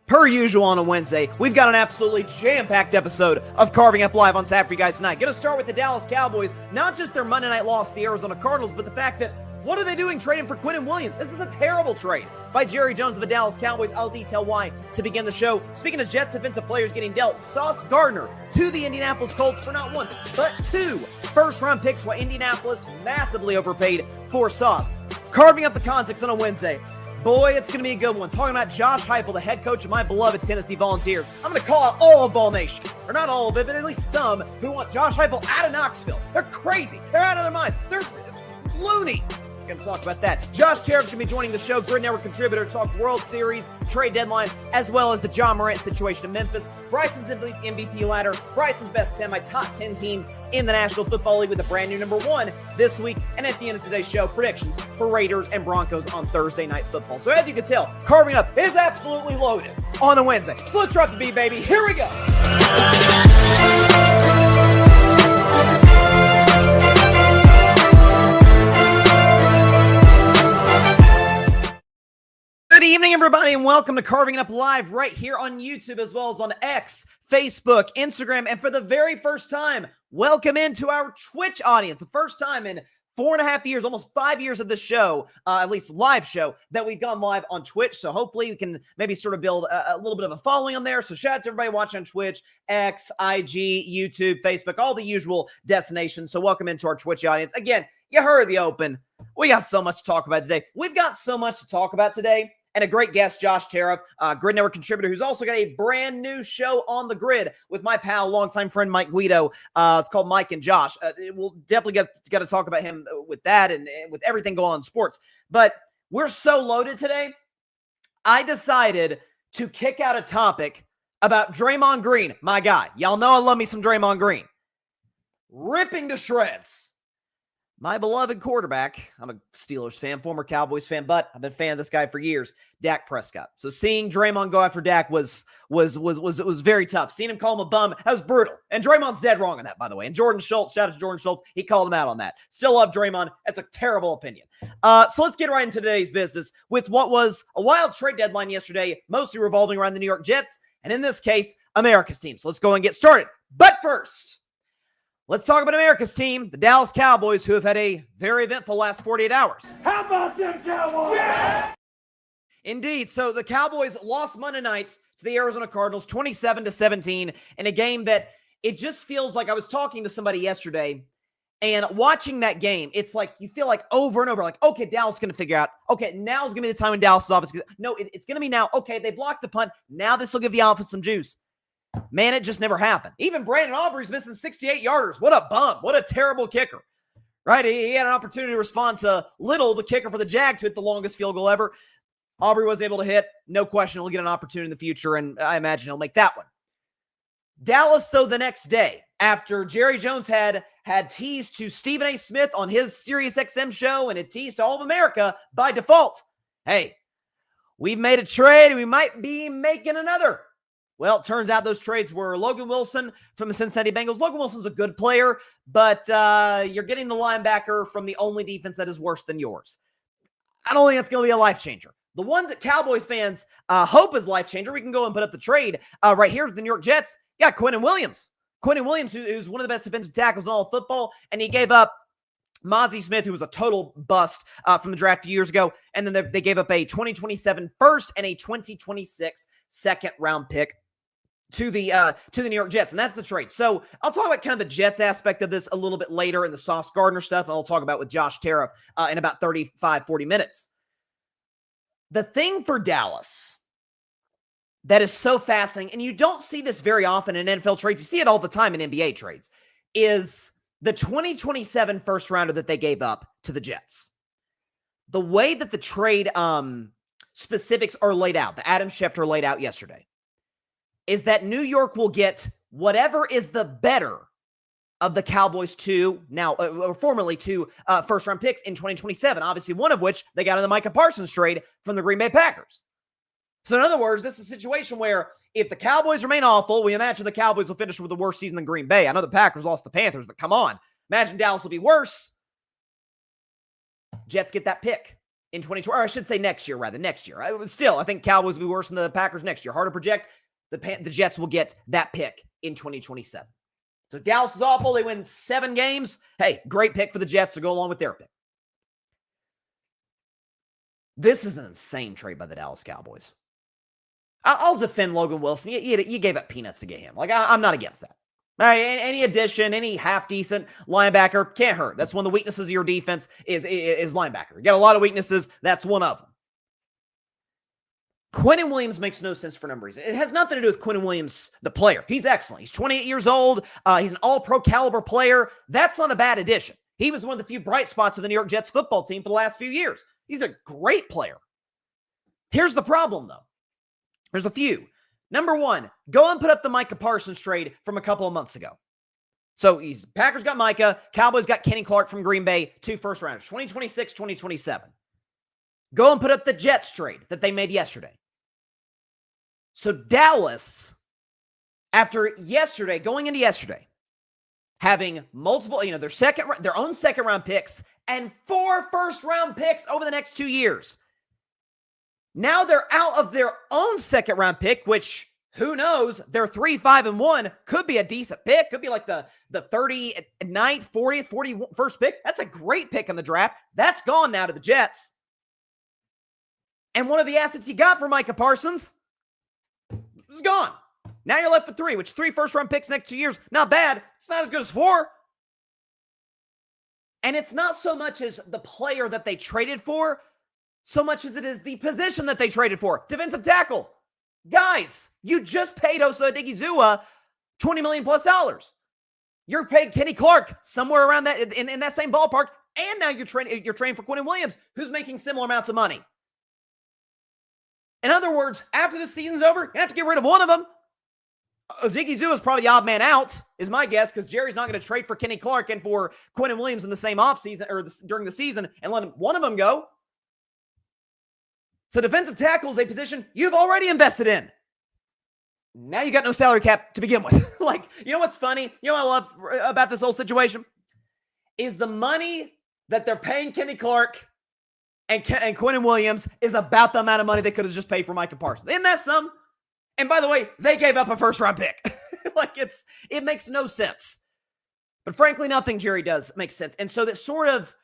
Per usual on a Wednesday, we've got an absolutely jam-packed episode of Carving Up Live on tap for you guys tonight. Going to start with the Dallas Cowboys, not just their Monday night loss to the Arizona Cardinals, but the fact that what are they doing trading for Quinnen Williams? This is a terrible trade by Jerry Jones of the Dallas Cowboys. I'll detail why to begin the show. Speaking of Jets defensive players getting dealt, Sauce Gardner to the Indianapolis Colts for not one, but two first-round picks, while Indianapolis massively overpaid for Sauce. Carving up the context on a Wednesday. Boy, it's going to be a good one. Talking about Josh Heupel, the head coach of my beloved Tennessee Volunteers. I'm going to call out all of Vol Nation, or not all of it, but at least some who want Josh Heupel out of Knoxville. They're crazy. They're out of their mind. They're loony. Going to talk about that. Josh Tariff is going to be joining the show, Gryd Network contributor, to talk World Series, trade deadline, as well as the Ja Morant situation in Memphis. Bryson's MVP ladder, Bryson's best 10, my top 10 teams in the National Football League with a brand new number one this week. And at the end of today's show, predictions for Raiders and Broncos on Thursday Night Football. So as you can tell, Carving Up is absolutely loaded on a Wednesday. So let's drop the beat, baby. Here we go. Good evening, everybody, and welcome to Carving It Up Live right here on YouTube, as well as on X, Facebook, Instagram, and for the very first time, welcome into our Twitch audience. The first time in 4.5 years, almost 5 years of the show, at least live show, that we've gone live on Twitch. So hopefully we can maybe sort of build a little bit of a following on there. So shout out to everybody watching on Twitch, X, IG, YouTube, Facebook, all the usual destinations. So welcome into our Twitch audience. Again, you heard the open. We got so much to talk about today. We've got so much to talk about today. And a great guest, Josh Tariff, Gryd Network contributor, who's also got a brand new show on the Gryd with my pal, longtime friend Mike Guido. It's called Mike and Josh. We'll definitely got to talk about him with that and with everything going on in sports. But we're so loaded today, I decided to kick out a topic about Draymond Green, my guy. Y'all know I love me some Draymond Green. Ripping to shreds my beloved quarterback. I'm a Steelers fan, former Cowboys fan, but I've been a fan of this guy for years, Dak Prescott. So seeing Draymond go after Dak was very tough. Seeing him call him a bum, that was brutal. And Draymond's dead wrong on that, by the way. And Jordan Schultz, shout out to Jordan Schultz, he called him out on that. Still love Draymond. That's a terrible opinion. So let's get right into today's business with what was a wild trade deadline yesterday, mostly revolving around the New York Jets, and in this case, America's team. So let's go and get started. But first, let's talk about America's team, the Dallas Cowboys, who have had a very eventful last 48 hours. How about them Cowboys? Yeah! Indeed. So the Cowboys lost Monday night to the Arizona Cardinals 27-17 in a game that it just feels like I was talking to somebody yesterday and watching that game. It's like you feel like over and over, like, okay, Dallas is going to figure out, okay, now's going to be the time when Dallas is off. No, it's going to be now. Okay, they blocked a punt. Now this will give the offense some juice. Man, it just never happened. Even Brandon Aubrey's missing 68 yarders. What a bum. What a terrible kicker. Right? He had an opportunity to respond to Little, the kicker for the Jags, to hit the longest field goal ever. Aubrey was able to hit. No question he'll get an opportunity in the future, and I imagine he'll make that one. Dallas, though, the next day, after Jerry Jones had teased to Stephen A. Smith on his SiriusXM show and had teased to all of America by default, hey, we've made a trade and we might be making another. Well, it turns out those trades were Logan Wilson from the Cincinnati Bengals. Logan Wilson's a good player, but you're getting the linebacker from the only defense that is worse than yours. I don't think that's going to be a life changer. The one that Cowboys fans hope is life changer, we can go and put up the trade right here with the New York Jets. Yeah, Quinnen Williams. Quinnen Williams, who's one of the best defensive tackles in all of football, and he gave up Mozzie Smith, who was a total bust from the draft a few years ago, and then they gave up a 2027 first and a 2026 second-round pick to the New York Jets, and that's the trade. So I'll talk about kind of the Jets aspect of this a little bit later in the Sauce Gardner stuff, and I'll talk about with Josh Tariff in about 35, 40 minutes. The thing for Dallas that is so fascinating, and you don't see this very often in NFL trades, you see it all the time in NBA trades, is the 2027 first rounder that they gave up to the Jets. The way that the trade specifics are laid out, the Adam Schefter laid out yesterday, is that New York will get whatever is the better of the Cowboys formerly two first-round picks in 2027, obviously one of which they got in the Micah Parsons trade from the Green Bay Packers. So in other words, this is a situation where if the Cowboys remain awful, we imagine the Cowboys will finish with a worse season than Green Bay. I know the Packers lost the Panthers, but come on. Imagine Dallas will be worse. Jets get that pick. in 2020, or I should say next year, rather. Next year. I think Cowboys will be worse than the Packers next year. Hard to project. The Jets will get that pick in 2027. So Dallas is awful. They win 7 games. Hey, great pick for the Jets to go along with their pick. This is an insane trade by the Dallas Cowboys. I'll defend Logan Wilson. You gave up peanuts to get him. Like, I'm not against that. All right, any addition, any half-decent linebacker can't hurt. That's one of the weaknesses of your defense is linebacker. You got a lot of weaknesses. That's one of them. Quinnen Williams makes no sense for a number of reasons. It has nothing to do with Quinnen Williams, the player. He's excellent. He's 28 years old. He's an all-pro caliber player. That's not a bad addition. He was one of the few bright spots of the New York Jets football team for the last few years. He's a great player. Here's the problem, though. There's a few. Number one, go and put up the Micah Parsons trade from a couple of months ago. So Packers got Micah, Cowboys got Kenny Clark from Green Bay, 2 first-rounders, 2026, 2027. Go and put up the Jets trade that they made yesterday. So Dallas, after yesterday, going into yesterday, having multiple, their own second-round picks and 4 first-round picks over the next 2 years. Now they're out of their own second-round pick, which, who knows, their 3, 5, and 1 could be a decent pick. Could be like the 39th, 40th, 41st pick. That's a great pick in the draft. That's gone now to the Jets. And one of the assets you got for Micah Parsons is gone. Now you're left with 3, which 3 first-round picks next 2 years. Not bad. It's not as good as 4. And it's not so much as the player that they traded for, so much as it is the position that they traded for. Defensive tackle. Guys, you just paid Osa Odigizua $20 million plus. You're paid Kenny Clark somewhere around that in that same ballpark, and now you're training for Quinnen Williams, who's making similar amounts of money. In other words, after the season's over, you have to get rid of one of them. Odigizua is probably the odd man out, is my guess, because Jerry's not going to trade for Kenny Clark and for Quinnen Williams in the same offseason or during the season and let one of them go. So defensive tackle is a position you've already invested in. Now you got no salary cap to begin with. You know what's funny? You know what I love about this whole situation? Is the money that they're paying Kenny Clark and Quinnen Williams is about the amount of money they could have just paid for Micah Parsons. Isn't that some? And by the way, they gave up a first-round pick. It makes no sense. But frankly, nothing Jerry does makes sense. And so that sort of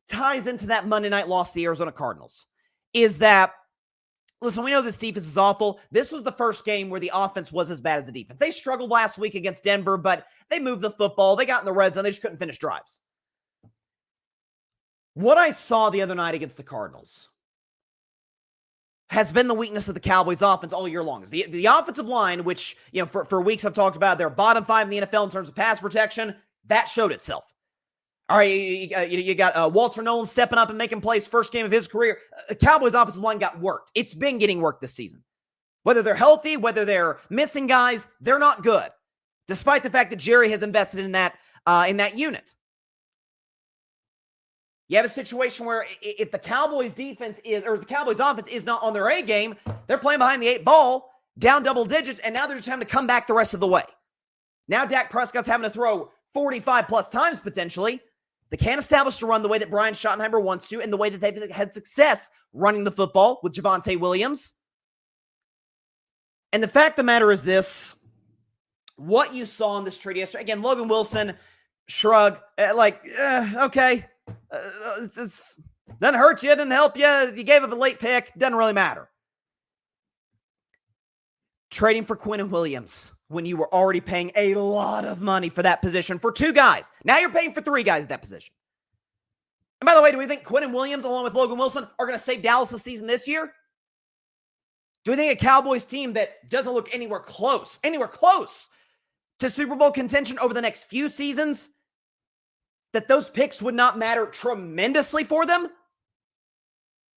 ties into that Monday night loss to the Arizona Cardinals. Is that, listen, we know this defense is awful. This was the first game where the offense was as bad as the defense. They struggled last week against Denver, but they moved the football. They got in the red zone. They just couldn't finish drives. What I saw the other night against the Cardinals has been the weakness of the Cowboys offense all year long. Is the offensive line, which, for weeks I've talked about, they're bottom 5 in the NFL in terms of pass protection. That showed itself. All right, you got Walter Nolan stepping up and making plays, first game of his career. The Cowboys' offensive line got worked. It's been getting worked this season. Whether they're healthy, whether they're missing guys, they're not good, despite the fact that Jerry has invested in that unit. You have a situation where if the Cowboys' defense the Cowboys' offense is not on their A game, they're playing behind the 8 ball, down double digits, and now they're just having to come back the rest of the way. Now Dak Prescott's having to throw 45 plus times potentially. They can't establish a run the way that Brian Schottenheimer wants to and the way that they've had success running the football with Javonte Williams. And the fact of the matter is this, what you saw in this trade yesterday, again, Logan Wilson, shrug, okay. It doesn't hurt you, didn't help you. You gave up a late pick, doesn't really matter. Trading for Quinnen Williams when you were already paying a lot of money for that position for 2 guys. Now you're paying for 3 guys at that position. And by the way, do we think Quinnen Williams along with Logan Wilson are going to save Dallas the season this year? Do we think a Cowboys team that doesn't look anywhere close to Super Bowl contention over the next few seasons, that those picks would not matter tremendously for them?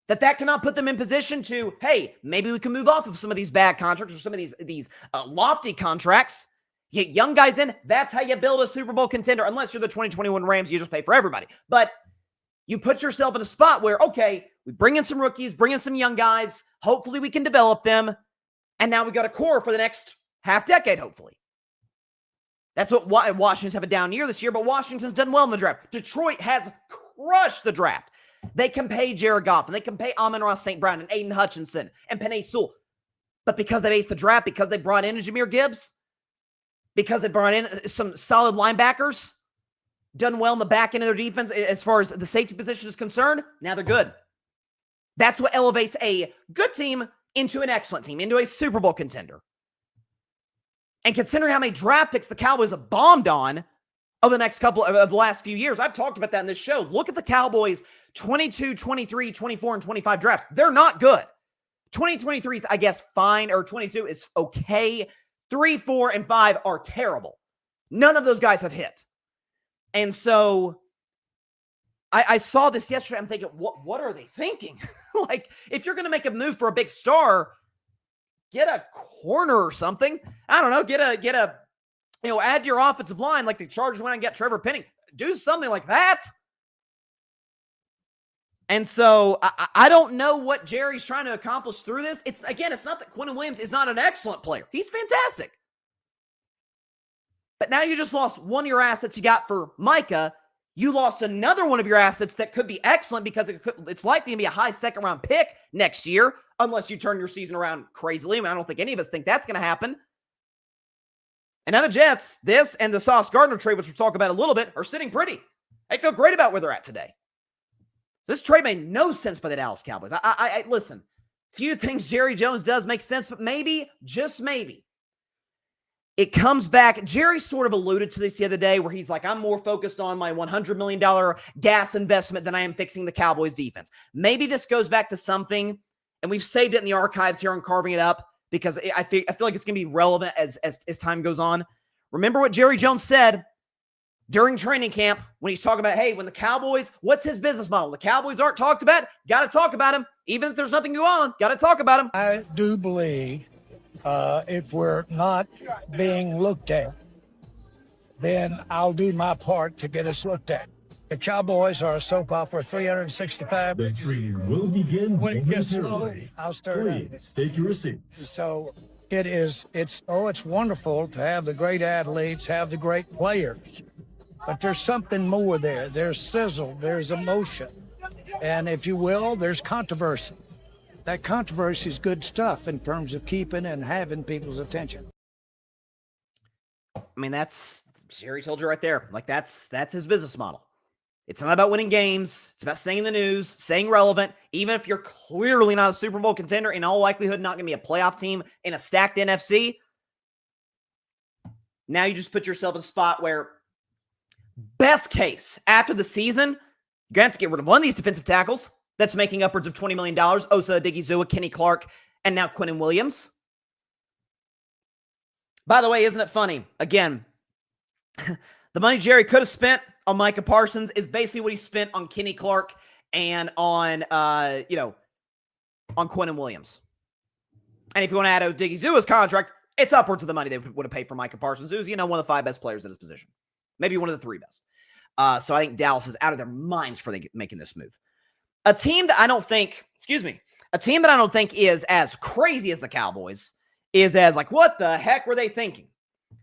That cannot put them in position to, hey, maybe we can move off of some of these bad contracts or some of these lofty contracts. You get young guys in. That's how you build a Super Bowl contender. Unless you're the 2021 Rams, you just pay for everybody. But you put yourself in a spot where, okay, we bring in some rookies, bring in some young guys. Hopefully we can develop them. And now we got a core for the next half decade, hopefully. That's what Washington's have a down year this year, but Washington's done well in the draft. Detroit has crushed the draft. They can pay Jared Goff, and they can pay Amon-Ra St. Brown and Aiden Hutchinson and Penei Sewell. But because they aced the draft, because they brought in Jahmyr Gibbs, because they brought in some solid linebackers, done well in the back end of their defense as far as the safety position is concerned, now they're good. That's what elevates a good team into an excellent team, into a Super Bowl contender. And considering how many draft picks the Cowboys have bombed on over the next couple of the last few years, I've talked about that in this show. Look at the Cowboys 22, 23, 24, and 25 draft. They're not good. 2023 is, I guess, fine, or 22 is okay. 3, 4, and 5 are terrible. None of those guys have hit. And so I saw this yesterday. I'm thinking, what are they thinking? Like, if you're going to make a move for a big star, get a corner or something. I don't know. Get a add to your offensive line like the Chargers went and get Trevor Penning. Do something like that. And so I don't know what Jerry's trying to accomplish through this. It's not that Quinnen Williams is not an excellent player. He's fantastic. But now you just lost one of your assets you got for Micah. You lost another one of your assets that could be excellent because it's likely to be a high second-round pick next year, unless you turn your season around crazily. I don't think any of us think that's going to happen. And now the Jets, this and the Sauce Gardner trade, which we'll talk about a little bit, are sitting pretty. They feel great about where they're at today. This trade made no sense by the Dallas Cowboys. I listen, few things Jerry Jones does make sense, but maybe, just maybe, it comes back. Jerry sort of alluded to this the other day where he's like, I'm more focused on my $100 million gas investment than I am fixing the Cowboys defense. Maybe this goes back to something, and we've saved it in the archives here and carving it up because I feel like it's going to be relevant as time goes on. Remember what Jerry Jones said during training camp when he's talking about, hey, when the Cowboys, what's his business model? The Cowboys aren't talked about. Got to talk about him. Even if there's nothing going on, got to talk about him. I do believe if we're not being looked at, then I'll do my part to get us looked at. The Cowboys are a soap opera 365. The training will begin When it gets momentarily. slow, I'll start it. Please take your seats. So it's wonderful to have the great athletes, have the great players. But there's something more there. There's sizzle, there's emotion. And if you will, there's controversy. That controversy is good stuff in terms of keeping and having people's attention. I mean, Jerry told you right there. Like, that's his business model. It's not about winning games. It's about staying in the news, staying relevant. Even if you're clearly not a Super Bowl contender, in all likelihood not going to be a playoff team in a stacked NFC, now you just put yourself in a spot where, best case, after the season, you're going to have to get rid of one of these defensive tackles that's making upwards of $20 million. Osa Odighizuwa, Kenny Clark, and now Quinnen Williams. By the way, isn't it funny? Again, the money Jerry could have spent on Micah Parsons is basically what he spent on Kenny Clark and on Quinnen Williams. And if you want to add Odighizuwa's contract, it's upwards of the money they would have paid for Micah Parsons, who's, one of the 5 best players at his position. Maybe one of the 3 best. So I think Dallas is out of their minds for making this move. A team that I don't think is as crazy as the Cowboys is as like, what the heck were they thinking?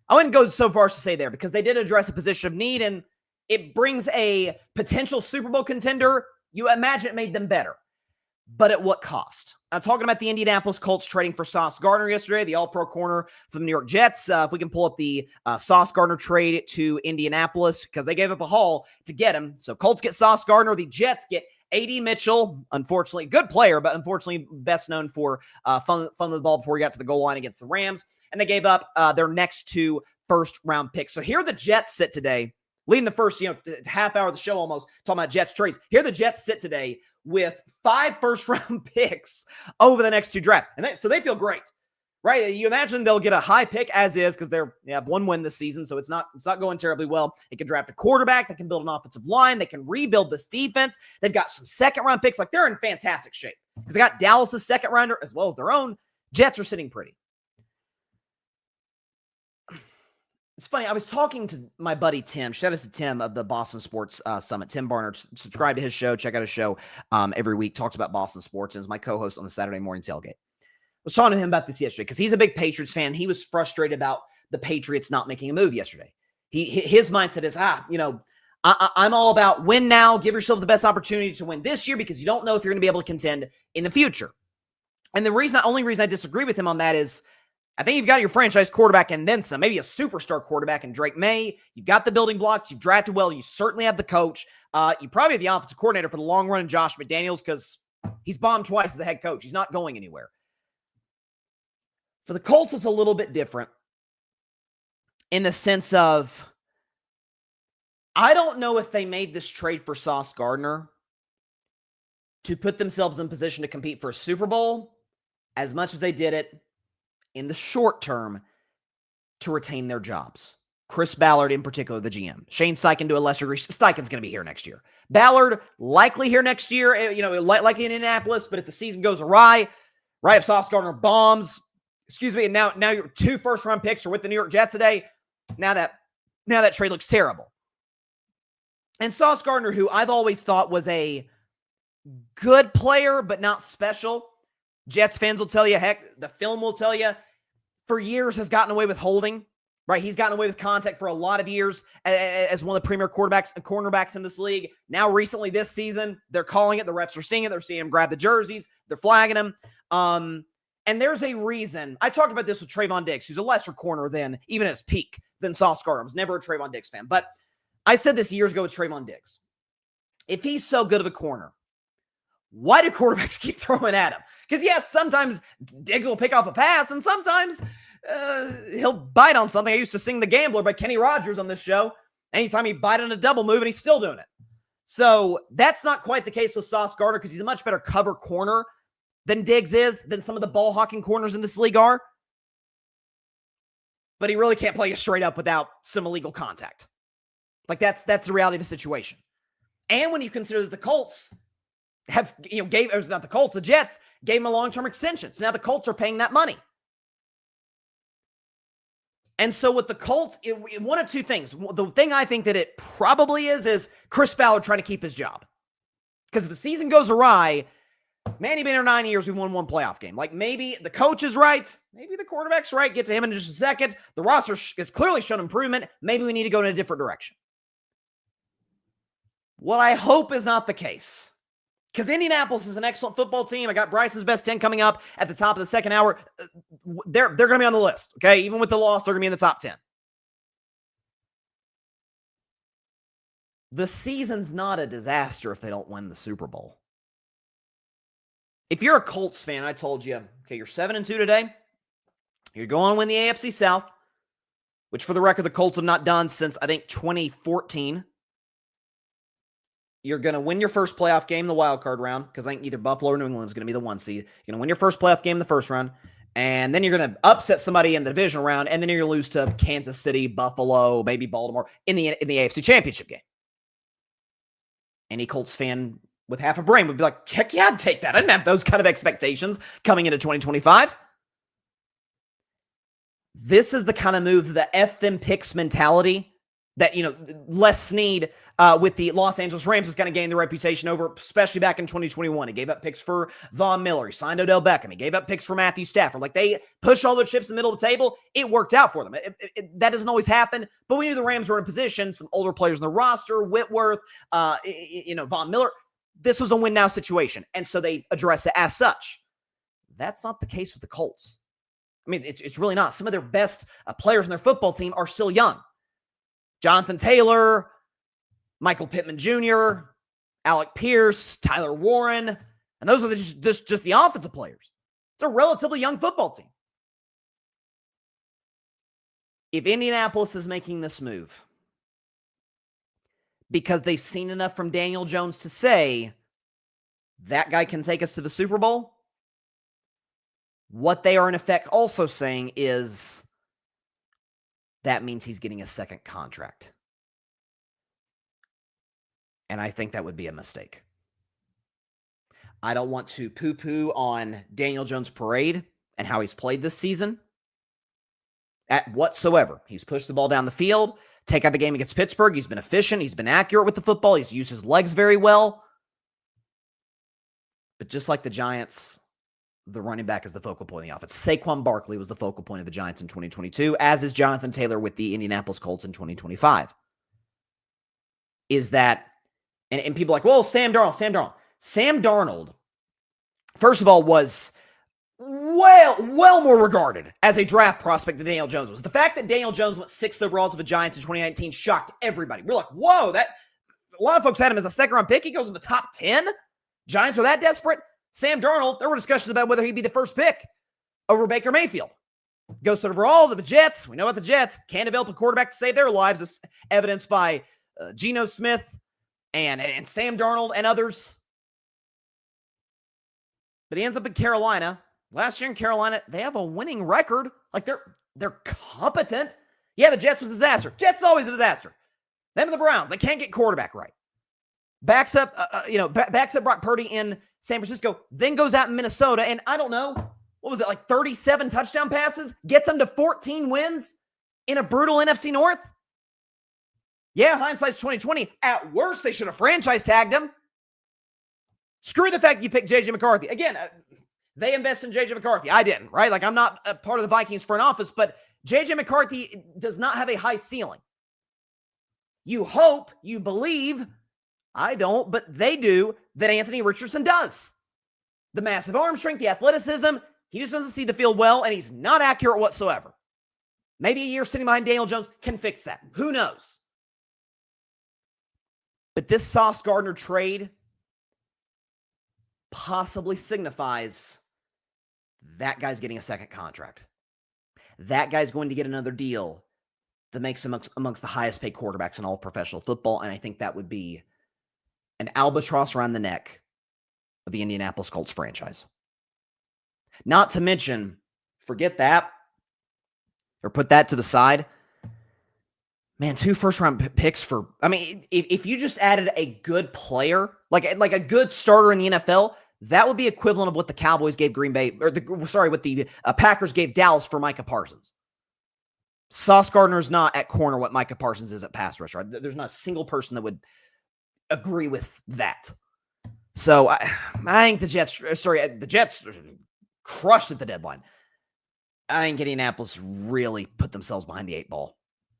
I wouldn't go so far as to say there because they did address a position of need and it brings a potential Super Bowl contender. You imagine it made them better. But at what cost? I'm talking about the Indianapolis Colts trading for Sauce Gardner yesterday, the all-pro corner from the New York Jets. If we can pull up the Sauce Gardner trade to Indianapolis, because they gave up a haul to get him. So Colts get Sauce Gardner. The Jets get A.D. Mitchell, unfortunately, good player, but unfortunately best known for fun the ball before he got to the goal line against the Rams. And they gave up their next 2 first-round picks. So here the Jets sit today, leading the first half hour of the show almost, talking about Jets trades. Here the Jets sit today with 5 first-round picks over the next 2 drafts. And so they feel great, right? You imagine they'll get a high pick as is because they have 1 win this season, so it's not going terribly well. They can draft a quarterback. They can build an offensive line. They can rebuild this defense. They've got some second-round picks. Like, they're in fantastic shape because they got Dallas' second-rounder as well as their own. Jets are sitting pretty. It's funny. I was talking to my buddy Tim. Shout out to Tim of the Boston Sports Summit. Tim Barnard. Subscribe to his show. Check out his show every week. Talks about Boston sports and is my co-host on the Saturday morning tailgate. I was talking to him about this yesterday because he's a big Patriots fan. He was frustrated about the Patriots not making a move yesterday. His mindset is, I'm all about win now, give yourself the best opportunity to win this year because you don't know if you're going to be able to contend in the future. And the only reason I disagree with him on that is I think you've got your franchise quarterback and then some, maybe a superstar quarterback in Drake May. You've got the building blocks. You've drafted well. You certainly have the coach. You probably have the offensive coordinator for the long run in Josh McDaniels because he's bombed twice as a head coach. He's not going anywhere. For the Colts, it's a little bit different in the sense of I don't know if they made this trade for Sauce Gardner to put themselves in position to compete for a Super Bowl as much as they did it in the short term to retain their jobs. Chris Ballard in particular, the GM. Shane Steichen to a lesser degree. Steichen's going to be here next year. Ballard likely here next year, like in Indianapolis, but if the season goes awry, right, if Sauce Gardner bombs, and now your 2 first-round picks are with the New York Jets today, now that trade looks terrible. And Sauce Gardner, who I've always thought was a good player, but not special. Jets fans will tell you, heck, the film will tell you, for years has gotten away with holding, right? He's gotten away with contact for a lot of years as one of the premier quarterbacks and cornerbacks in this league. Now, recently this season, they're calling it. The refs are seeing it. They're seeing him grab the jerseys. They're flagging him. And there's a reason. I talked about this with Trayvon Diggs, who's a lesser corner than, even at his peak, than Sauce Gardner. I was never a Trayvon Diggs fan. But I said this years ago with Trayvon Diggs. If he's so good of a corner, why do quarterbacks keep throwing at him? Because, yes, sometimes Diggs will pick off a pass, and sometimes he'll bite on something. I used to sing The Gambler by Kenny Rogers on this show. Anytime he bite on a double move, and he's still doing it. So that's not quite the case with Sauce Gardner because he's a much better cover corner than Diggs is, than some of the ball-hawking corners in this league are. But he really can't play you straight up without some illegal contact. Like, that's the reality of the situation. And when you consider that the Colts the Jets gave him a long-term extension. So now the Colts are paying that money. And so with the Colts, one of two things. The thing I think that it probably is Chris Ballard trying to keep his job. Because if the season goes awry, man, you've been here 9 years, we've won 1 playoff game. Like, maybe the coach is right. Maybe the quarterback's right. Get to him in just a second. The roster has clearly shown improvement. Maybe we need to go in a different direction. What I hope is not the case. Because Indianapolis is an excellent football team. I got Bryson's best 10 coming up at the top of the second hour. They're going to be on the list, okay? Even with the loss, they're going to be in the top 10. The season's not a disaster if they don't win the Super Bowl. If you're a Colts fan, I told you, okay, you're 7-2 today. You're going to win the AFC South, which for the record, the Colts have not done since, I think, 2014. You're going to win your first playoff game in the wild card round because I think either Buffalo or New England is going to be the 1 seed. You're going to win your first playoff game in the first round, and then you're going to upset somebody in the divisional round, and then you're going to lose to Kansas City, Buffalo, maybe Baltimore in the AFC Championship game. Any Colts fan with half a brain would be like, heck yeah, I'd take that. I didn't have those kind of expectations coming into 2025. This is the kind of move, the F them picks mentality that, Les Snead with the Los Angeles Rams is going to gain the reputation over, especially back in 2021. He gave up picks for Von Miller. He signed Odell Beckham. He gave up picks for Matthew Stafford. Like, they pushed all their chips in the middle of the table. It worked out for them. That doesn't always happen, but we knew the Rams were in position. Some older players in the roster, Whitworth, Von Miller. This was a win-now situation, and so they address it as such. That's not the case with the Colts. I mean, it's really not. Some of their best players in their football team are still young. Jonathan Taylor, Michael Pittman Jr., Alec Pierce, Tyler Warren, and those are just the offensive players. It's a relatively young football team. If Indianapolis is making this move because they've seen enough from Daniel Jones to say that guy can take us to the Super Bowl, what they are in effect also saying is that means he's getting a second contract. And I think that would be a mistake. I don't want to poo-poo on Daniel Jones' parade and how he's played this season at whatsoever. He's pushed the ball down the field, take out the game against Pittsburgh. He's been efficient. He's been accurate with the football. He's used his legs very well. But just like the Giants, the running back is the focal point of the offense. Saquon Barkley was the focal point of the Giants in 2022, as is Jonathan Taylor with the Indianapolis Colts in 2025. is that, and people are like, well, Sam Darnold, first of all, was well more regarded as a draft prospect than Daniel Jones was. The fact that Daniel Jones went 6th overall to the Giants in 2019 shocked everybody. We're like, whoa, a lot of folks had him as a second-round pick. He goes in the top 10. Giants are that desperate. Sam Darnold, there were discussions about whether he'd be the first pick over Baker Mayfield. Goes to overall, the Jets. We know about the Jets. Can't develop a quarterback to save their lives, as evidenced by Geno Smith and Sam Darnold and others. But he ends up in Carolina. Last year in Carolina, they have a winning record. Like, they're competent. Yeah, the Jets was a disaster. Jets is always a disaster. Them and the Browns, they can't get quarterback right. Backs up Brock Purdy in San Francisco, then goes out in Minnesota, and I don't know, what was it, like 37 touchdown passes? Gets them to 14 wins in a brutal NFC North? Yeah, hindsight's 2020. At worst, they should have franchise tagged him. Screw the fact you picked J.J. McCarthy. Again, they invest in J.J. McCarthy. I didn't, right? Like, I'm not a part of the Vikings front office, but J.J. McCarthy does not have a high ceiling. You hope, you believe, I don't, but they do, that Anthony Richardson does. The massive arm strength, the athleticism, he just doesn't see the field well, and he's not accurate whatsoever. Maybe a year sitting behind Daniel Jones can fix that. Who knows? But this Sauce Gardner trade possibly signifies that guy's getting a second contract. That guy's going to get another deal that makes him amongst the highest paid quarterbacks in all professional football, and I think that would be an albatross around the neck of the Indianapolis Colts franchise. Not to mention, forget that, or put that to the side. Man, 2 first-round picks for, I mean, if you just added a good player, like a good starter in the NFL, that would be equivalent of what the Cowboys gave Green Bay, what the Packers gave Dallas for Micah Parsons. Sauce Gardner is not at corner what Micah Parsons is at pass rush. Right? There's not a single person that would agree with that. So I think the Jets crushed at the deadline. I think Indianapolis really put themselves behind the 8 ball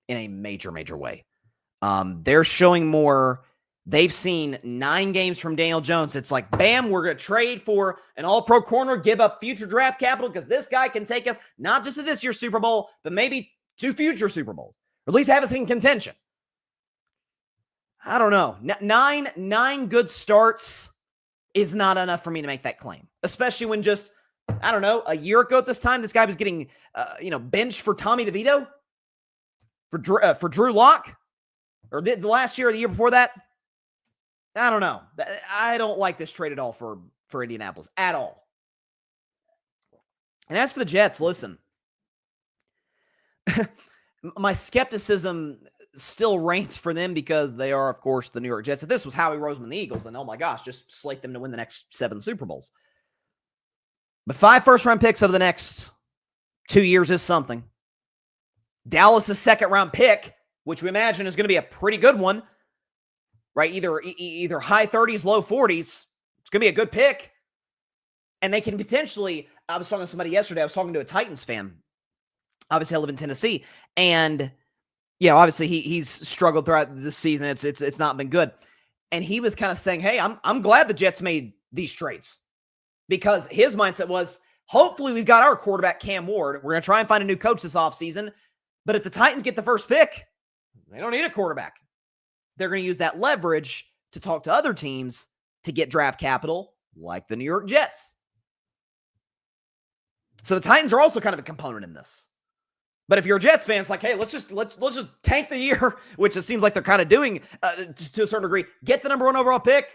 in a major, major way. They're showing more. They've seen 9 games from Daniel Jones. It's like, bam, we're going to trade for an all-pro corner, give up future draft capital because this guy can take us not just to this year's Super Bowl, but maybe 2 future Super Bowls, or at least have us in contention. I don't know. 9 good starts is not enough for me to make that claim, especially when just, I don't know, a year ago at this time, this guy was getting, benched for Tommy DeVito, for Drew Lock, or the last year or the year before that. I don't know. I don't like this trade at all for Indianapolis, at all. And as for the Jets, listen, my skepticism still reigns for them because they are, of course, the New York Jets. If this was Howie Roseman and the Eagles, then, oh my gosh, just slate them to win the next 7 Super Bowls. But 5 first-round picks over the next 2 years is something. Dallas' second-round pick, which we imagine is going to be a pretty good one, right? Either high 30s, low 40s. It's going to be a good pick. And they can potentially, I was talking to somebody yesterday, I was talking to a Titans fan. Obviously, I live in Tennessee. And, yeah, obviously he's struggled throughout this season. It's not been good. And he was kind of saying, hey, I'm glad the Jets made these trades. Because his mindset was, hopefully we've got our quarterback, Cam Ward. We're going to try and find a new coach this offseason. But if the Titans get the first pick, they don't need a quarterback. They're going to use that leverage to talk to other teams to get draft capital, like the New York Jets. So the Titans are also kind of a component in this. But if you're a Jets fan, it's like, hey, let's just tank the year, which it seems like they're kind of doing to a certain degree. Get the number 1 overall pick.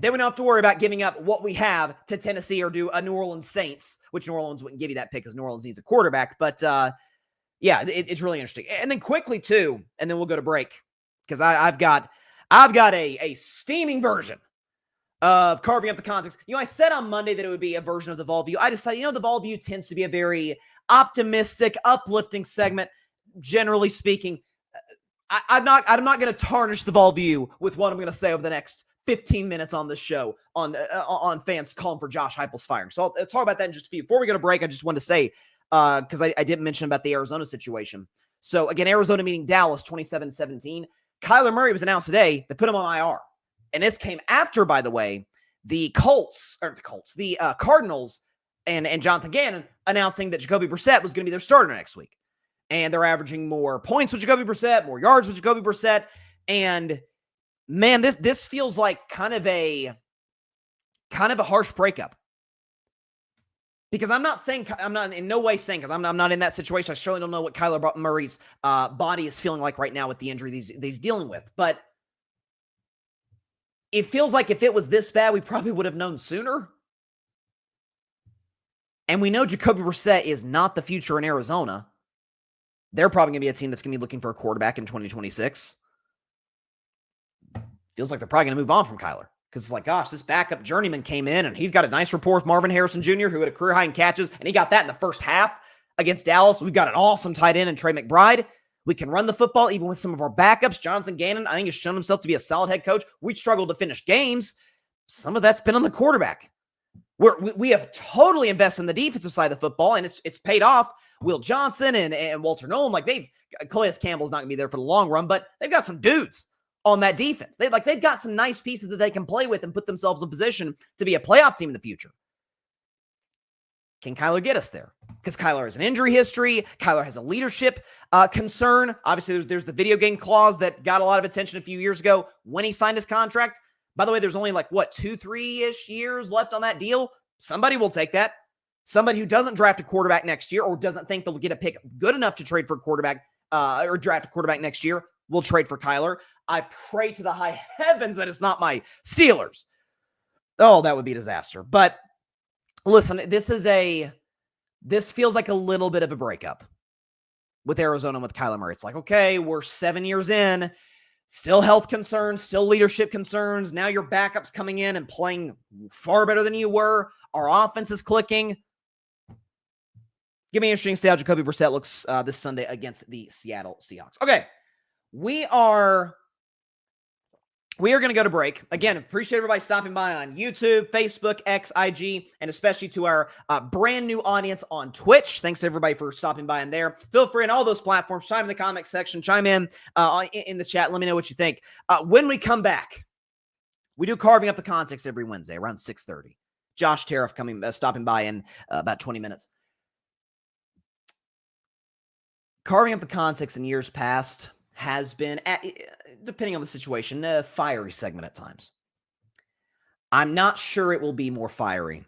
Then we don't have to worry about giving up what we have to Tennessee or do a New Orleans Saints, which New Orleans wouldn't give you that pick because New Orleans needs a quarterback. But yeah, it's really interesting. And then quickly too, and then we'll go to break because I've got a steaming version of carving up the context. I said on Monday that it would be a version of the Vol View. I decided, the Vol View tends to be a very optimistic, uplifting segment. Generally speaking, I'm not going to tarnish the Vol View with what I'm going to say over the next 15 minutes on this show on fans calling for Josh Heupel's firing. So I'll talk about that in just a few. Before we go to break, I just wanted to say, because I didn't mention about the Arizona situation. So again, Arizona meeting Dallas 27-17. Kyler Murray was announced today. They put him on IR. And this came after, by the way, the Cardinals and Jonathan Gannon announcing that Jacoby Brissett was going to be their starter next week. And they're averaging more points with Jacoby Brissett, more yards with Jacoby Brissett. And man, this feels like kind of a harsh breakup. Because I'm not in no way saying, because I'm not in that situation. I surely don't know what Kyler Murray's body is feeling like right now with the injury he's dealing with. But it feels like if it was this bad, we probably would have known sooner. And we know Jacoby Brissett is not the future in Arizona. They're probably going to be a team that's going to be looking for a quarterback in 2026. Feels like they're probably going to move on from Kyler. Because it's like, gosh, this backup journeyman came in, and he's got a nice rapport with Marvin Harrison Jr., who had a career high in catches, and he got that in the first half against Dallas. We've got an awesome tight end in Trey McBride. We can run the football even with some of our backups. Jonathan Gannon, I think, has shown himself to be a solid head coach. We struggled to finish games. Some of that's been on the quarterback. We have totally invested in the defensive side of the football, and it's paid off. Will Johnson and Walter Nolan, Calais Campbell's not going to be there for the long run, but they've got some dudes on that defense. They've got some nice pieces that they can play with and put themselves in position to be a playoff team in the future. Can Kyler get us there? Because Kyler has an injury history. Kyler has a leadership concern. Obviously, there's the video game clause that got a lot of attention a few years ago when he signed his contract. By the way, there's only 2-3-ish years left on that deal. Somebody will take that. Somebody who doesn't draft a quarterback next year or doesn't think they'll get a pick good enough to trade for a quarterback or draft a quarterback next year will trade for Kyler. I pray to the high heavens that it's not my Steelers. Oh, that would be a disaster. But listen, this feels like a little bit of a breakup with Arizona and with Kyler Murray. It's like, okay, we're 7 years in, still health concerns, still leadership concerns. Now your backup's coming in and playing far better than you were. Our offense is clicking. Give me interesting to see how Jacoby Brissett looks this Sunday against the Seattle Seahawks. Okay, we are going to go to break. Again, appreciate everybody stopping by on YouTube, Facebook, X, IG, and especially to our brand new audience on Twitch. Thanks everybody for stopping by in there. Feel free in all those platforms. Chime in the comment section. Chime in the chat. Let me know what you think. When we come back, we do Carving Up the Context every Wednesday around 6:30. Josh Tariff stopping by in about 20 minutes. Carving Up the Context in years past has been, depending on the situation, a fiery segment at times. I'm not sure it will be more fiery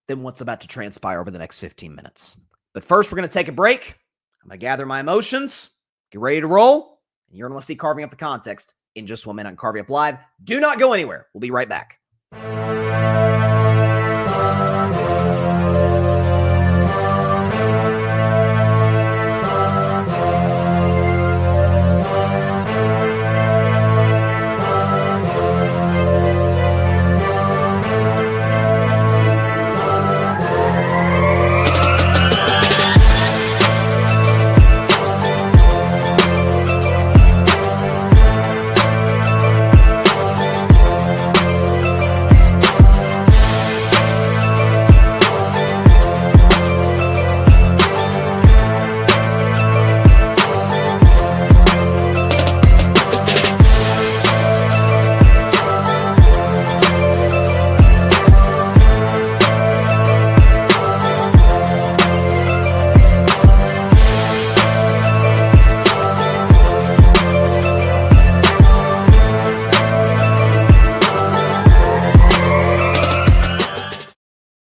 than what's about to transpire over the next 15 minutes. But first, we're going to take a break. I'm going to gather my emotions, get ready to roll, and you're going to see Carving Up the Context in just 1 minute on Carving Up Live. Do not go anywhere. We'll be right back.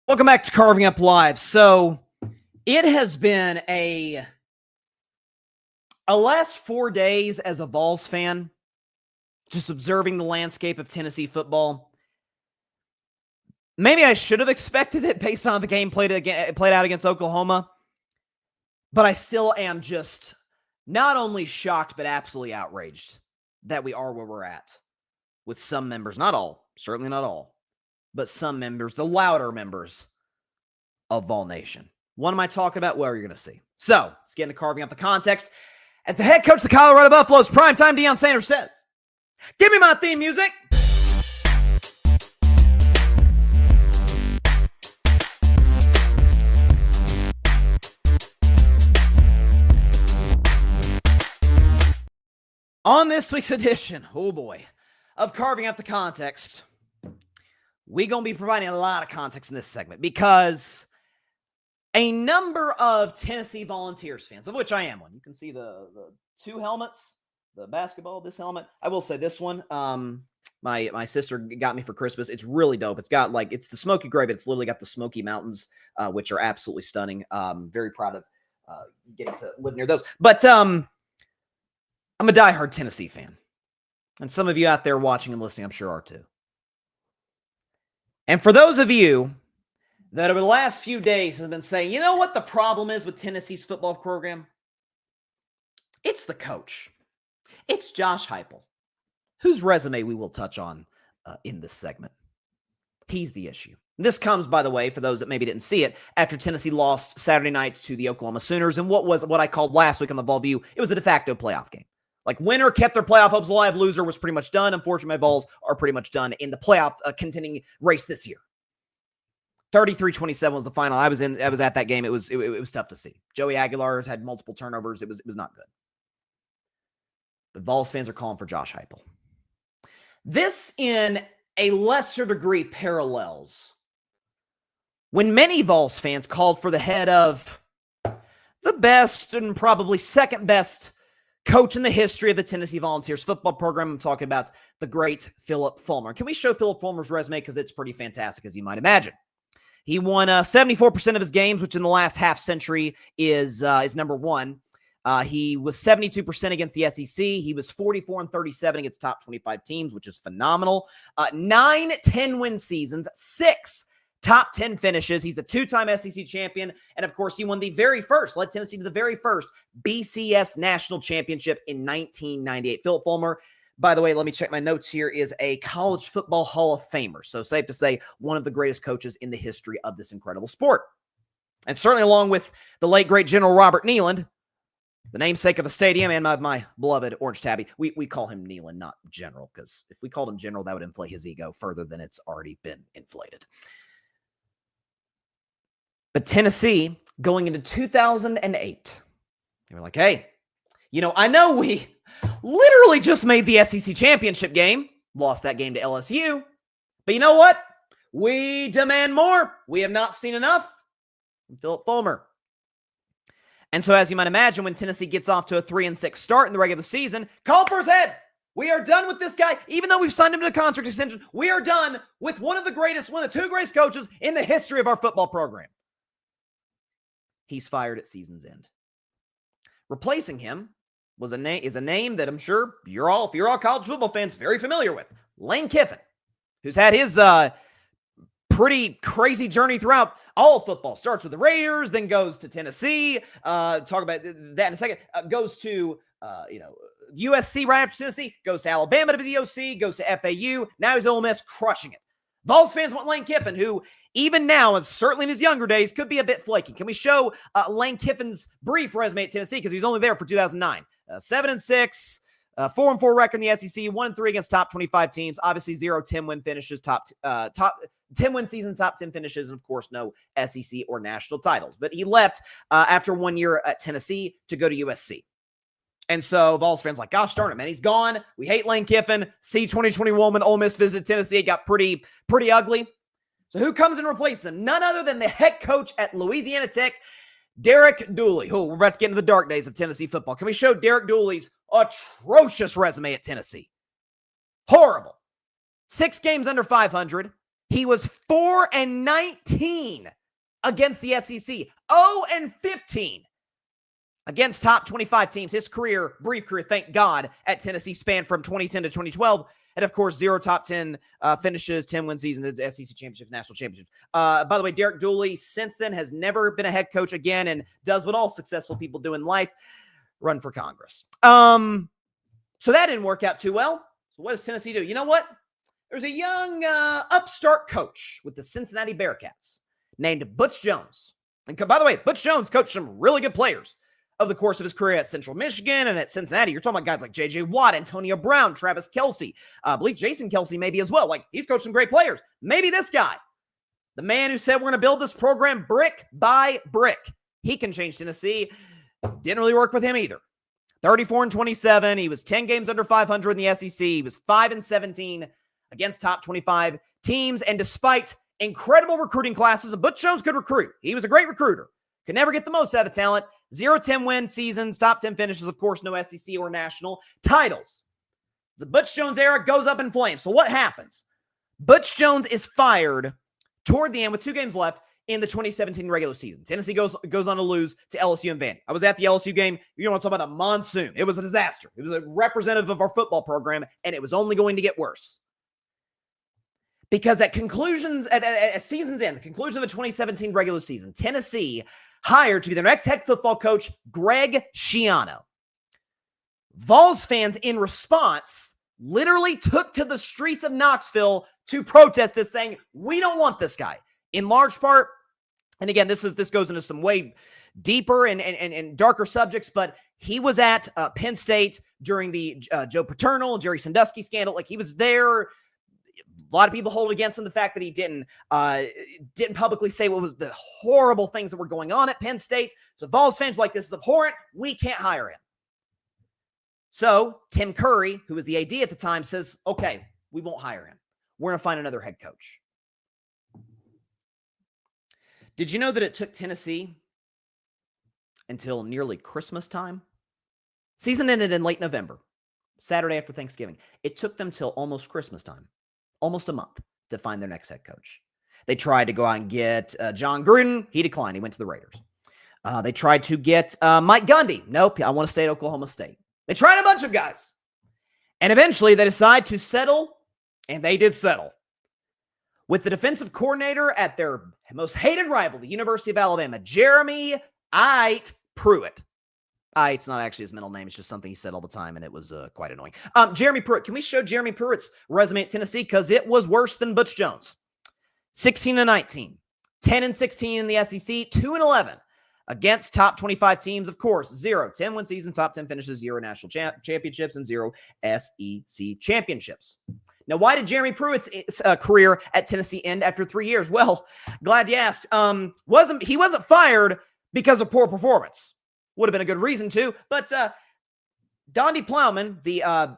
Welcome back to Carving Up Live. So it has been a last 4 days as a Vols fan, just observing the landscape of Tennessee football. Maybe I should have expected it based on the game played out against Oklahoma, but I still am just not only shocked, but absolutely outraged that we are where we're at with some members, not all, certainly not all, but some members, the louder members of Vol Nation. What am I talking about? Well, you're going to see. So, let's get into Carving Up the Context. As the head coach of the Colorado Buffaloes, primetime Deion Sanders says, "Give me my theme music." On this week's edition, oh boy, of Carving Out the Context, we're going to be providing a lot of context in this segment because a number of Tennessee Volunteers fans, of which I am one. You can see the two helmets, the basketball, this helmet. I will say this one, my sister got me for Christmas. It's really dope. It's got it's the smoky gray, but it's literally got the Smoky Mountains, which are absolutely stunning. Very proud of getting to live near those. But I'm a diehard Tennessee fan. And some of you out there watching and listening, I'm sure are too. And for those of you that over the last few days have been saying, you know what the problem is with Tennessee's football program? It's the coach. It's Josh Heupel, whose resume we will touch on in this segment. He's the issue. This comes, by the way, for those that maybe didn't see it, after Tennessee lost Saturday night to the Oklahoma Sooners in what I called last week on the Vol View, it was a de facto playoff game. Winner kept their playoff hopes alive, loser was pretty much done. Unfortunately, my Vols are pretty much done in the playoff contending race this year. 33-27 was the final. I was at that game. It was tough to see. Joey Aguilar had multiple turnovers. It was not good. But Vols fans are calling for Josh Heupel. This, in a lesser degree, parallels when many Vols fans called for the head of the best and probably second best coach in the history of the Tennessee Volunteers football program. I'm talking about the great Philip Fulmer. Can we show Philip Fulmer's resume? Because it's pretty fantastic, as you might imagine. He won 74% of his games, which in the last half century is number one. He was 72% against the SEC. He was 44-37 against top 25 teams, which is phenomenal. 9 10-win seasons, 6 top 10 finishes. He's a two-time SEC champion. And of course, he won led Tennessee to the very first BCS national championship in 1998. Philip Fulmer, by the way, let me check my notes here, is a college football Hall of Famer. So safe to say, one of the greatest coaches in the history of this incredible sport. And certainly along with the late, great General Robert Neyland, the namesake of the stadium, and my beloved Orange Tabby. We call him Neyland, not General, because if we called him General, that would inflate his ego further than it's already been inflated. But Tennessee, going into 2008, they were like, hey, I know we literally just made the SEC championship game, lost that game to LSU, but you know what? We demand more. We have not seen enough from Philip Fulmer. And so, as you might imagine, when Tennessee gets off to a 3-6 start in the regular season, call for his head. We are done with this guy. Even though we've signed him to a contract extension, we are done with one of the two greatest coaches in the history of our football program. He's fired at season's end. Replacing him is a name that I'm sure if you're all college football fans, very familiar with. Lane Kiffin, who's had his pretty crazy journey throughout all of football. Starts with the Raiders, then goes to Tennessee. Talk about that in a second. Goes to USC right after Tennessee. Goes to Alabama to be the OC. Goes to FAU. Now he's at Ole Miss, crushing it. Vols fans want Lane Kiffin, who even now, and certainly in his younger days, could be a bit flaky. Can we show Lane Kiffin's brief resume at Tennessee? Because he was only there for 2009. 7-6, 4-4 record in the SEC, 1-3 against top 25 teams. Obviously, 0 10-win finishes, top 10-win season, top 10 finishes, and of course, no SEC or national titles. But he left after 1 year at Tennessee to go to USC. And so Vols fans like, gosh darn it, man, he's gone. We hate Lane Kiffin. See 2021 when Ole Miss visited Tennessee, it got pretty ugly. So who comes and replaces him? None other than the head coach at Louisiana Tech, Derek Dooley. We're about to get into the dark days of Tennessee football. Can we show Derek Dooley's atrocious resume at Tennessee? Horrible. 6 games under 500. He was 4-19 against the SEC. 0-15 against top 25 teams. His brief career, thank God, at Tennessee spanned from 2010 to 2012. And, of course, 0 top 10 finishes, 10-win seasons, SEC championships, national championships. By the way, Derek Dooley, since then, has never been a head coach again and does what all successful people do in life, run for Congress. So that didn't work out too well. So what does Tennessee do? You know what? There's a young upstart coach with the Cincinnati Bearcats named Butch Jones. And by the way, Butch Jones coached some really good players of the course of his career at Central Michigan and at Cincinnati. You're talking about guys like J.J. Watt, Antonio Brown, Travis Kelce. I believe Jason Kelce maybe as well. He's coached some great players. Maybe this guy, the man who said we're going to build this program brick by brick, he can change Tennessee. Didn't really work with him either. 34-27. He was 10 games under 500 in the SEC. He was 5-17 against top 25 teams. And despite incredible recruiting classes, Butch Jones could recruit. He was a great recruiter. Could never get the most out of talent. 0-10 win seasons, top 10 finishes, of course, no SEC or national titles. The Butch Jones era goes up in flames. So what happens? Butch Jones is fired toward the end with 2 games left in the 2017 regular season. Tennessee goes on to lose to LSU and Vandy. I was at the LSU game. You want to talk about a monsoon. It was a disaster. It was a representative of our football program, and it was only going to get worse. Because at season's end, the conclusion of the 2017 regular season, Tennessee hired to be their next head football coach, Greg Schiano. Vols fans, in response, literally took to the streets of Knoxville to protest this, saying, we don't want this guy. In large part, and again, this goes into some way deeper and darker subjects, but he was at Penn State during the Joe Paterno, Jerry Sandusky scandal. Like, he was there. A lot of people hold against him the fact that he didn't publicly say what was the horrible things that were going on at Penn State. So Vols fans were like, this is abhorrent. We can't hire him. So Tim Curry, who was the AD at the time, says, okay, we won't hire him. We're going to find another head coach. Did you know that it took Tennessee until nearly Christmas time? Season ended in late November, Saturday after Thanksgiving. It took them till almost Christmas time, almost a month, to find their next head coach. They tried to go out and get John Gruden. He declined. He went to the Raiders. They tried to get Mike Gundy. Nope, I want to stay at Oklahoma State. They tried a bunch of guys. And eventually they decide to settle, and they did settle, with the defensive coordinator at their most hated rival, the University of Alabama, Jeremy Pruitt. It's not actually his middle name. It's just something he said all the time, and it was quite annoying. Jeremy Pruitt. Can we show Jeremy Pruitt's resume at Tennessee? Because it was worse than Butch Jones. 16-19, 10-16 in the SEC, 2-11 against top 25 teams. Of course, 0 10-win season, top 10 finishes, 0 national championships, and 0 SEC championships. Now, why did Jeremy Pruitt's career at Tennessee end after 3 years? Well, glad you asked. He wasn't fired because of poor performance. Would have been a good reason to, but Donde Plowman, the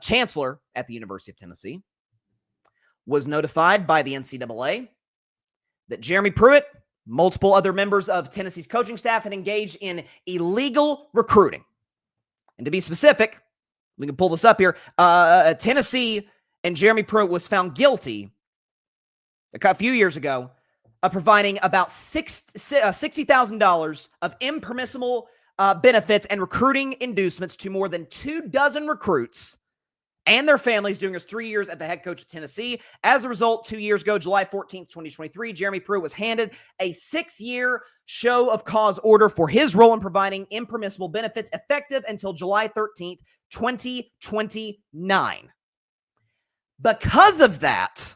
chancellor at the University of Tennessee, was notified by the NCAA that Jeremy Pruitt, multiple other members of Tennessee's coaching staff, had engaged in illegal recruiting. And to be specific, we can pull this up here. Tennessee and Jeremy Pruitt was found guilty a few years ago of providing about $60,000 of impermissible benefits and recruiting inducements to more than 24 recruits and their families during his 3 years at the head coach of Tennessee. As a result, 2 years ago, July 14th, 2023, Jeremy Pruitt was handed a 6-year show of cause order for his role in providing impermissible benefits, effective until July 13th, 2029. Because of that,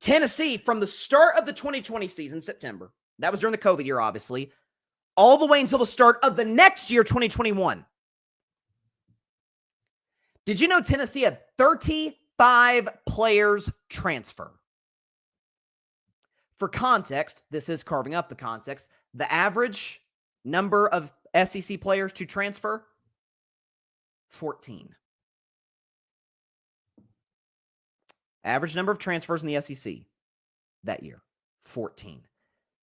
Tennessee, from the start of the 2020 season, September, that was during the COVID year, obviously, all the way until the start of the next year, 2021. Did you know Tennessee had 35 players transfer? For context, this is carving up the context. The average number of SEC players to transfer, 14. Average number of transfers in the SEC that year, 14.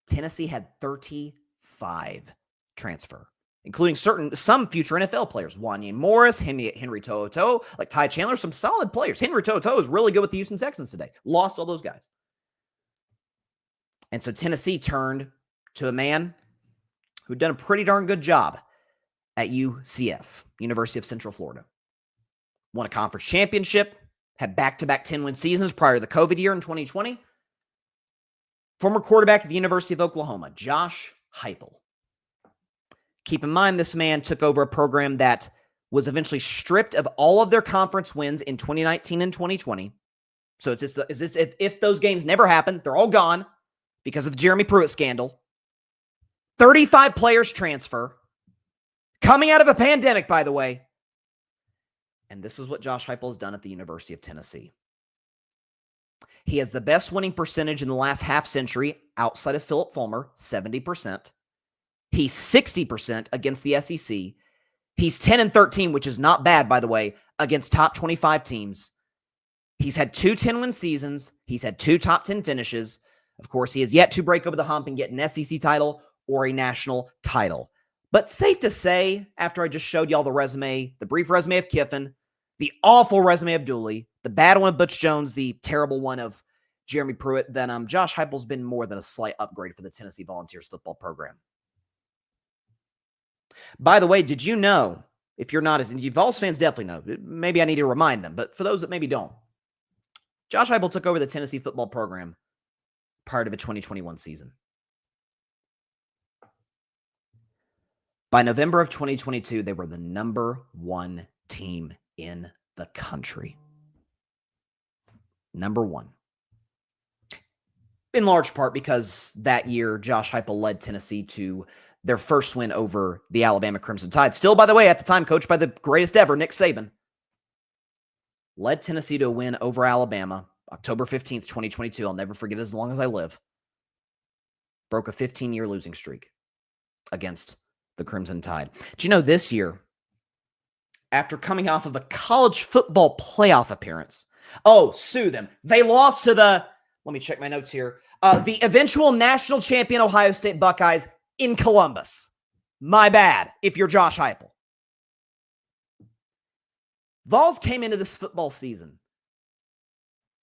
Tennessee had 35 transfer, including some future NFL players. Wanya Morris, Henry To'oTo'o, like Ty Chandler, some solid players. Henry To'oTo'o is really good with the Houston Texans today. Lost all those guys. And so Tennessee turned to a man who'd done a pretty darn good job at UCF, University of Central Florida. Won a conference championship, had back-to-back 10-win seasons prior to the COVID year in 2020. Former quarterback at the University of Oklahoma, Josh Heupel. Keep in mind, this man took over a program that was eventually stripped of all of their conference wins in 2019 and 2020. So it's just, if those games never happened, they're all gone because of the Jeremy Pruitt scandal. 35 players transfer. Coming out of a pandemic, by the way. And this is what Josh Heupel has done at the University of Tennessee. He has the best winning percentage in the last half century outside of Philip Fulmer, 70%. He's 60% against the SEC. He's 10-13, which is not bad, by the way, against top 25 teams. He's had 2 10-win seasons. He's had 2 top 10 finishes. Of course, he has yet to break over the hump and get an SEC title or a national title. But safe to say, after I just showed y'all the resume, the brief resume of Kiffin, the awful resume of Dooley, the bad one of Butch Jones, the terrible one of Jeremy Pruitt, then Josh Heupel's been more than a slight upgrade for the Tennessee Volunteers football program. By the way, did you know, if you're not, you Vols fans definitely know, maybe I need to remind them, but for those that maybe don't, Josh Heupel took over the Tennessee football program prior to the 2021 season. By November of 2022, they were the number 1 team in the country. Number 1. In large part because that year, Josh Heupel led Tennessee to their first win over the Alabama Crimson Tide. Still, by the way, at the time, coached by the greatest ever, Nick Saban. Led Tennessee to a win over Alabama, October 15th, 2022. I'll never forget it as long as I live. Broke a 15-year losing streak against the Crimson Tide. Do you know this year, after coming off of a college football playoff appearance, sue them. They lost to let me check my notes here, the eventual national champion Ohio State Buckeyes in Columbus. My bad, if you're Josh Heupel. Vols came into this football season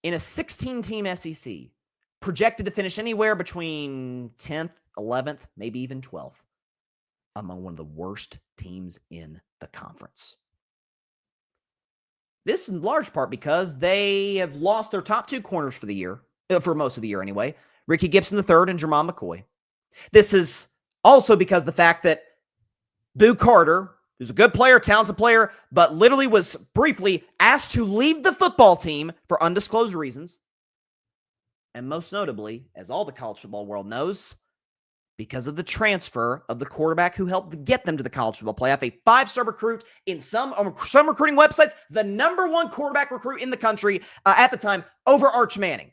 in a 16-team SEC, projected to finish anywhere between 10th, 11th, maybe even 12th, among one of the worst teams in the conference. This in large part because they have lost their top 2 corners for the year, for most of the year anyway, Ricky Gibson III and Jermon McCoy. This is also because the fact that Boo Carter, who's a good player, talented player, but literally was briefly asked to leave the football team for undisclosed reasons. And most notably, as all the college football world knows, because of the transfer of the quarterback who helped get them to the college football playoff, a 5-star recruit in some recruiting websites, the number 1 quarterback recruit in the country at the time, over Arch Manning.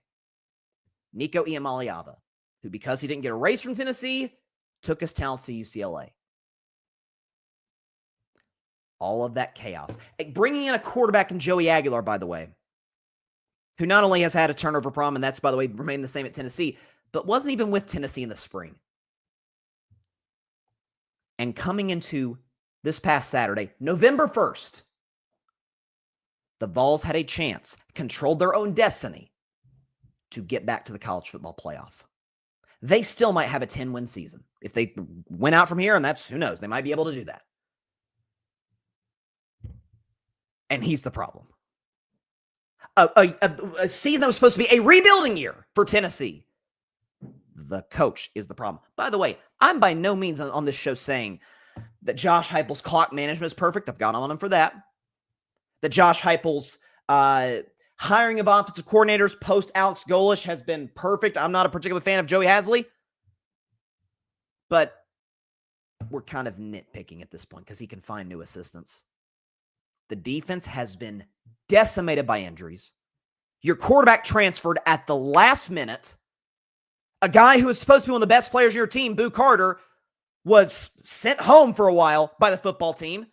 Nico Iamaleava, who, because he didn't get a raise from Tennessee, took his talents to UCLA. All of that chaos. Bringing in a quarterback in Joey Aguilar, by the way, who not only has had a turnover problem, and that's, by the way, remained the same at Tennessee, but wasn't even with Tennessee in the spring. And coming into this past Saturday, November 1st, the Vols had a chance, controlled their own destiny, to get back to the college football playoff. They still might have a 10-win season. If they win out from here, and that's, who knows, they might be able to do that. And he's the problem. A season that was supposed to be a rebuilding year for Tennessee. The coach is the problem. By the way, I'm by no means on this show saying that Josh Heupel's clock management is perfect. I've gone on him for that. That Josh Heupel's hiring of offensive coordinators post Alex Golish has been perfect. I'm not a particular fan of Joey Hasley, but we're kind of nitpicking at this point because he can find new assistants. The defense has been decimated by injuries. Your quarterback transferred at the last minute. A guy who was supposed to be one of the best players in your team, Boo Carter, was sent home for a while by the football team.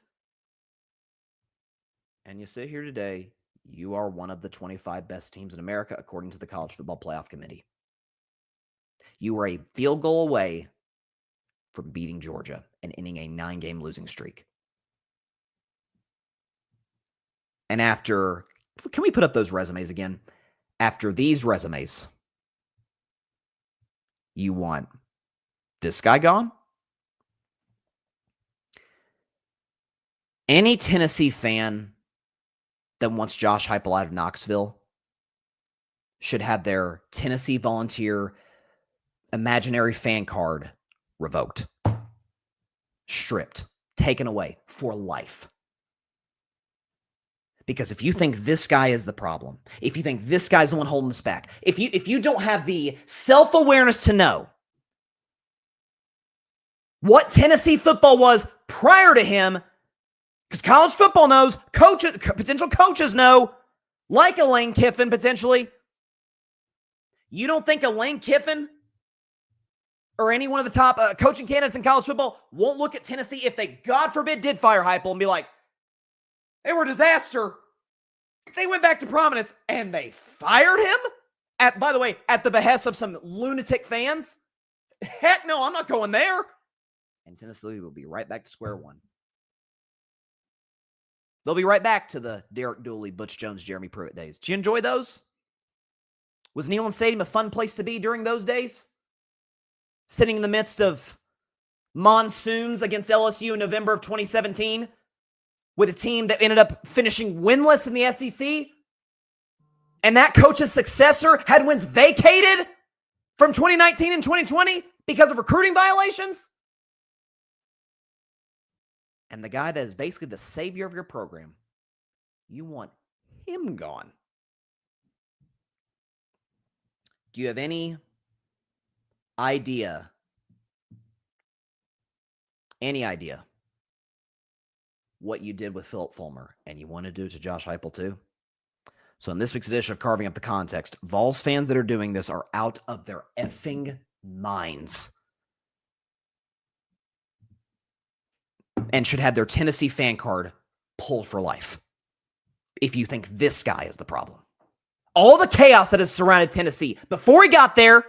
And you sit here today, you are one of the 25 best teams in America, according to the College Football Playoff Committee. You were a field goal away from beating Georgia and ending a 9-game losing streak. And after, can we put up those resumes again? After these resumes, you want this guy gone? Any Tennessee fan that wants Josh Heupel out of Knoxville should have their Tennessee Volunteer imaginary fan card revoked, stripped, taken away for life. Because if you think this guy is the problem, if you think this guy's the one holding us back, if you don't have the self-awareness to know what Tennessee football was prior to him, because college football knows, coaches, potential coaches know, like a Lane Kiffin potentially. You don't think a Lane Kiffin or any one of the top coaching candidates in college football won't look at Tennessee if they, God forbid, did fire Heupel and be like, they were a disaster. They went back to prominence and they fired him? By the way, at the behest of some lunatic fans? Heck no, I'm not going there. And Tennessee will be right back to square one. They'll be right back to the Derek Dooley, Butch Jones, Jeremy Pruitt days. Did you enjoy those? Was Neyland Stadium a fun place to be during those days? Sitting in the midst of monsoons against LSU in November of 2017 with a team that ended up finishing winless in the SEC? And that coach's successor had wins vacated from 2019 and 2020 because of recruiting violations? And the guy that is basically the savior of your program, you want him gone. Do you have any idea what you did with Philip Fulmer? And you want to do it to Josh Heupel too? So in this week's edition of Carving Up the Context, Vols fans that are doing this are out of their effing minds. And should have their Tennessee fan card pulled for life if you think this guy is the problem. All the chaos that has surrounded Tennessee before he got there,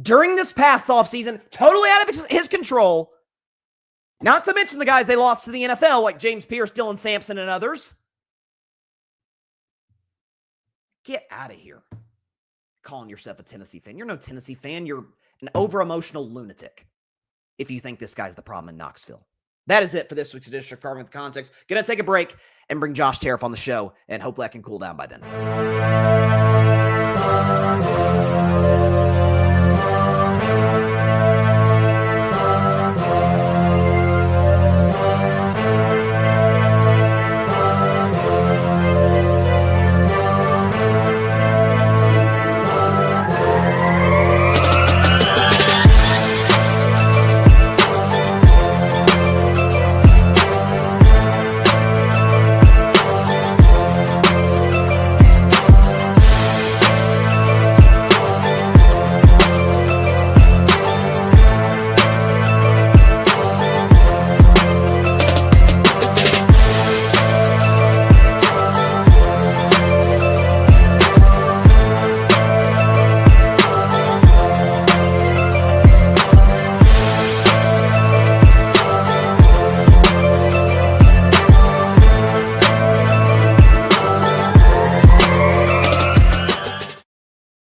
during this past offseason, totally out of his control. Not to mention the guys they lost to the NFL, like James Pierce, Dylan Sampson, and others. Get out of here calling yourself a Tennessee fan. You're no Tennessee fan. You're an over-emotional lunatic if you think this guy's the problem in Knoxville. That is it for this week's edition of Carving Up the Context. Gonna take a break and bring Josh Tariff on the show, and hopefully I can cool down by then.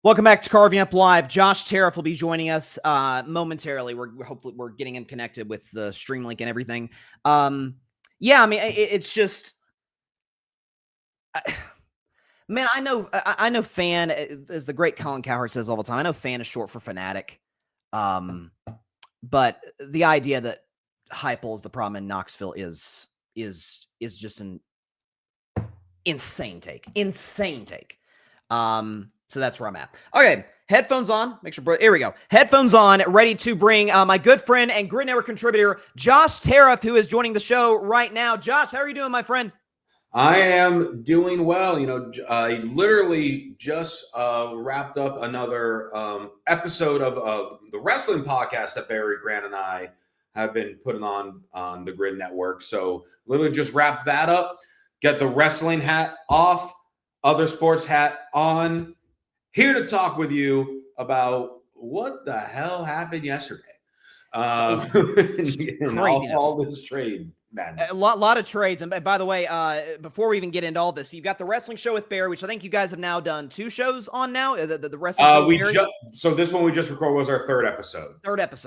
Welcome back to Carving Up Live. Josh Tariff will be joining us momentarily. Hopefully we're getting him connected with the stream link and everything. Yeah, I mean, it's just, man, I know fan, as the great Colin Cowherd says all the time, I know fan is short for fanatic. But the idea that Heupel is the problem in Knoxville is just an insane take. So that's where I'm at. Okay, headphones on. Make sure, here we go. Headphones on, ready to bring my good friend and Gryd Network contributor, Josh Tariff, who is joining the show right now. Josh, how are you doing, my friend? I am doing well. You know, I literally just wrapped up another episode of the wrestling podcast that Barry Grant and I have been putting on the Gryd Network. So literally just wrapped that up, get the wrestling hat off, other sports hat on. Here to talk with you about what the hell happened yesterday. All this trade madness. A lot of trades. And by the way, before we even get into all this, you've got the wrestling show with Barry, which I think you guys have now done 2 shows on now. The wrestling show with Barry. So this one we just recorded was our third episode.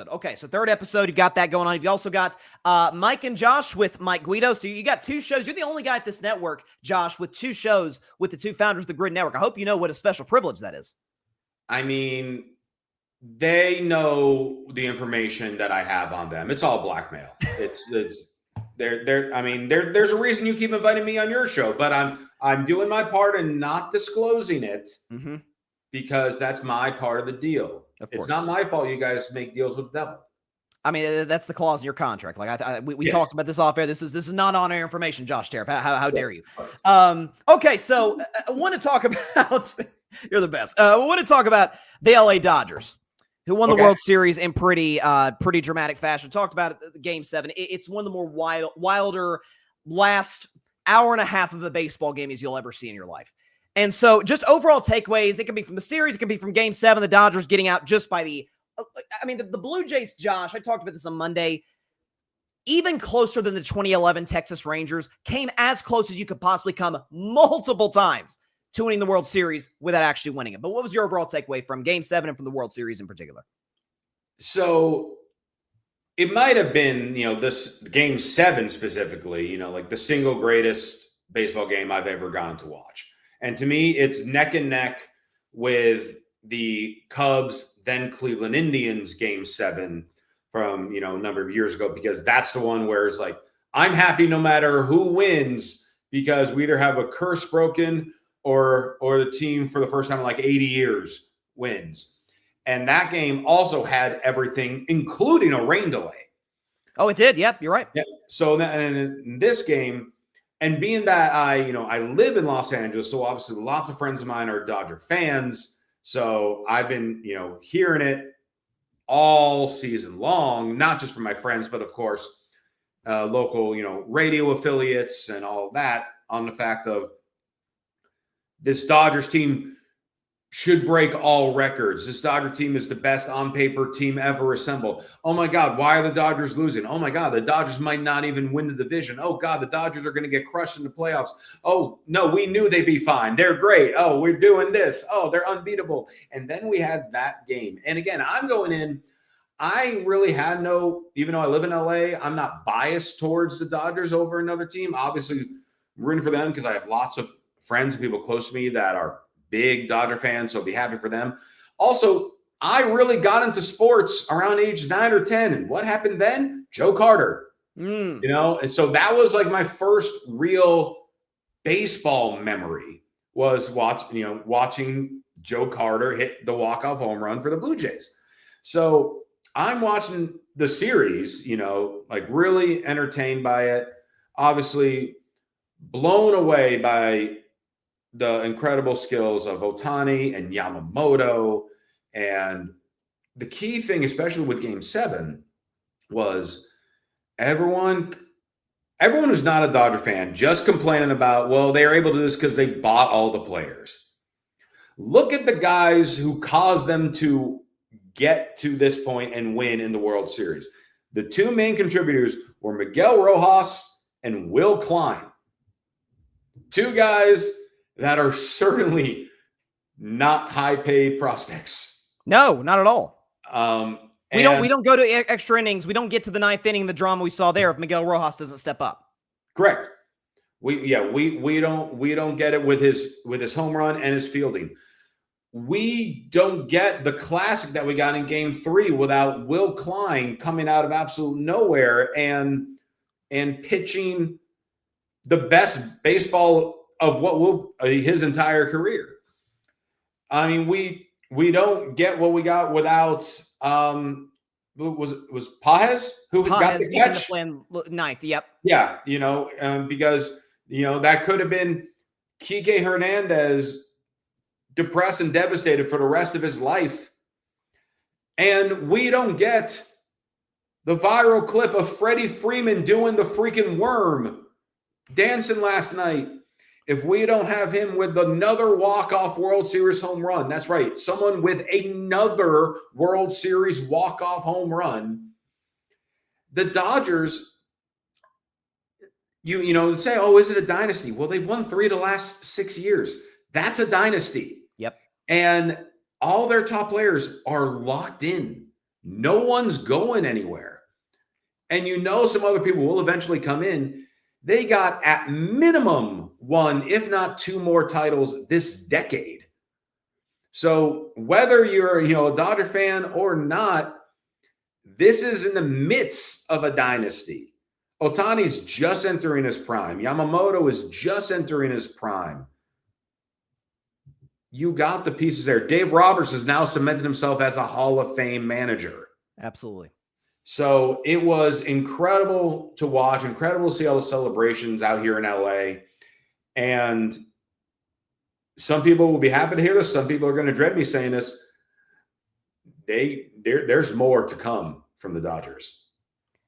Okay, so third episode, you've got that going on. You've also got Mike and Josh with Mike Guido. So you got 2 shows. You're the only guy at this network, Josh, with 2 shows with the 2 founders of the Gryd Network. I hope you know what a special privilege that is. I mean, they know the information that I have on them. It's all blackmail. There's a reason you keep inviting me on your show, but I'm doing my part in not disclosing it because that's my part of the deal. It's not my fault you guys make deals with the devil. I mean, that's the clause in your contract. Like we talked about this off air. This is not on-air information, Josh Tariff. How dare you? Okay, so I want to talk about you're the best. I want to talk about the LA Dodgers. who won the Okay. World Series in pretty dramatic fashion. Talked about it, Game 7. It's one of the more wilder last hour and a half of a baseball game as you'll ever see in your life. And so just overall takeaways, it can be from the series, it can be from Game 7, the Dodgers getting out just by the Blue Jays, Josh, I talked about this on Monday, even closer than the 2011 Texas Rangers, came as close as you could possibly come multiple times to winning the World Series without actually winning it. But what was your overall takeaway from Game 7 and from the World Series in particular? So it might have been, this Game 7 specifically, like the single greatest baseball game I've ever gotten to watch. And to me, it's neck and neck with the Cubs, then Cleveland Indians Game 7 from, a number of years ago, because that's the one where it's like, I'm happy no matter who wins, because we either have a curse broken or the team for the first time in like 80 years wins. And that game also had everything, including a rain delay. Oh, it did. Yep, you're right. Yeah. So in this game, and being that I live in Los Angeles, so obviously lots of friends of mine are Dodger fans. So I've been, hearing it all season long, not just from my friends, but of course, local, radio affiliates and all that, on the fact of this Dodgers team should break all records. This Dodger team is the best on paper team ever assembled. Oh my God, why are the Dodgers losing? Oh my God, the Dodgers might not even win the division. Oh God, the Dodgers are going to get crushed in the playoffs. Oh no, we knew they'd be fine. They're great. Oh, we're doing this. Oh, they're unbeatable. And then we had that game. And again, I'm going in, I really had even though I live in LA, I'm not biased towards the Dodgers over another team. Obviously, I'm rooting for them because I have lots of friends and people close to me that are big Dodger fans, so I'll be happy for them. Also, I really got into sports around age 9 or 10. And what happened then? Joe Carter. And so that was like my first real baseball memory was watching Joe Carter hit the walk-off home run for the Blue Jays. So I'm watching the series, like really entertained by it. Obviously, blown away by the incredible skills of Ohtani and Yamamoto. And the key thing, especially with Game 7, was everyone who's not a Dodger fan just complaining about, well, they were able to do this because they bought all the players. Look at the guys who caused them to get to this point and win in the World Series. The two main contributors were Miguel Rojas and Will Klein. Two guys that are certainly not high-paid prospects. No, not at all. We don't go to extra innings. We don't get to the 9th inning, the drama we saw there if Miguel Rojas doesn't step up. Correct. We don't get it with his home run and his fielding. We don't get the classic that we got in Game 3 without Will Klein coming out of absolute nowhere and pitching the best baseball of what will his entire career. I mean, we don't get what we got without was Pages who got the catch the 9th. Yep. Yeah, because that could have been Kike Hernandez depressed and devastated for the rest of his life, and we don't get the viral clip of Freddie Freeman doing the freaking worm dancing last night. If we don't have him with another walk-off World Series home run, that's right, someone with another World Series walk-off home run, the Dodgers, say, oh, is it a dynasty? Well, they've won 3 of the last 6 years. That's a dynasty. Yep. And all their top players are locked in. No one's going anywhere. And some other people will eventually come in. They got at minimum 1, if not 2 more titles this decade. So whether you're, a Dodger fan or not, this is in the midst of a dynasty. Ohtani's just entering his prime. Yamamoto is just entering his prime. You got the pieces there. Dave Roberts has now cemented himself as a Hall of Fame manager. Absolutely. So it was incredible to watch, incredible to see all the celebrations out here in LA. And some people will be happy to hear this. Some people are going to dread me saying this. there's more to come from the Dodgers.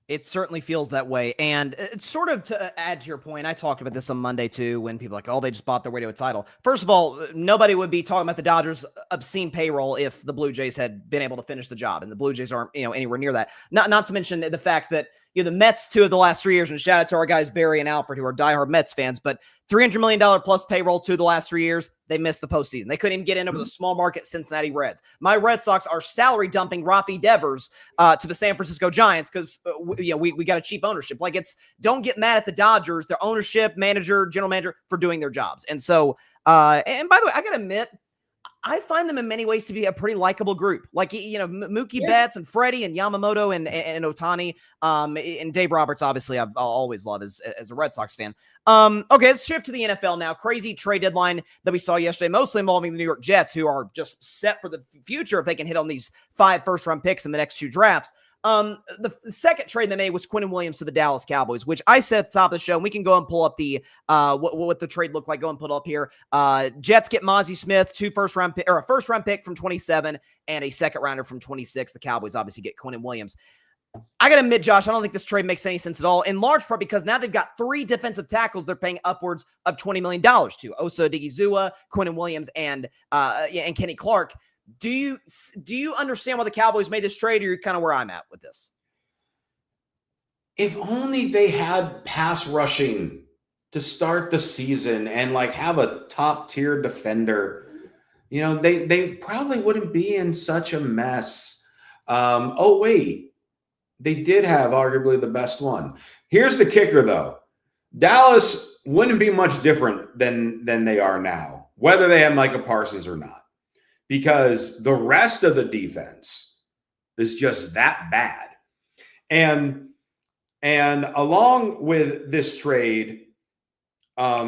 It certainly feels that way. And it's sort of to add to your point, I talked about this on Monday too, when people are like, oh, they just bought their way to a title. First of all, nobody would be talking about the Dodgers' obscene payroll if the Blue Jays had been able to finish the job. And the Blue Jays aren't, anywhere near that. Not to mention the fact that, the Mets, 2 of the last 3 years, and shout out to our guys, Barry and Alfred, who are diehard Mets fans, but $300 million plus payroll 2 of the last 3 years, they missed the postseason. They couldn't even get in over the small market Cincinnati Reds. My Red Sox are salary dumping Rafi Devers to the San Francisco Giants because we got a cheap ownership. Like, don't get mad at the Dodgers, their ownership, manager, general manager, for doing their jobs. And so, and by the way, I got to admit, I find them in many ways to be a pretty likable group. Like, Mookie Betts and Freddie and Yamamoto and Ohtani, and Dave Roberts, obviously, I'll always love as a Red Sox fan. Okay, let's shift to the NFL now. Crazy trade deadline that we saw yesterday, mostly involving the New York Jets, who are just set for the future if they can hit on these 5 first-round picks in the next 2 drafts. The second trade they made was Quinnen Williams to the Dallas Cowboys, which I said at the top of the show, and we can go and pull up the what the trade looked like. Go and put it up here. Jets get Mozzie Smith, a first-round pick from 27 and a second-rounder from 26. The Cowboys obviously get Quinnen Williams. I got to admit, Josh, I don't think this trade makes any sense at all, in large part because now they've got 3 defensive tackles they're paying upwards of $20 million to: Osa Odigizua, Quinnen Williams, and Kenny Clark. Do you understand why the Cowboys made this trade, or you're kind of where I'm at with this? If only they had pass rushing to start the season and have a top tier defender, they probably wouldn't be in such a mess. Oh wait, they did have arguably the best one. Here's the kicker though. Dallas wouldn't be much different than they are now, whether they had Micah Parsons or not. Because the rest of the defense is just that bad. And along with this trade,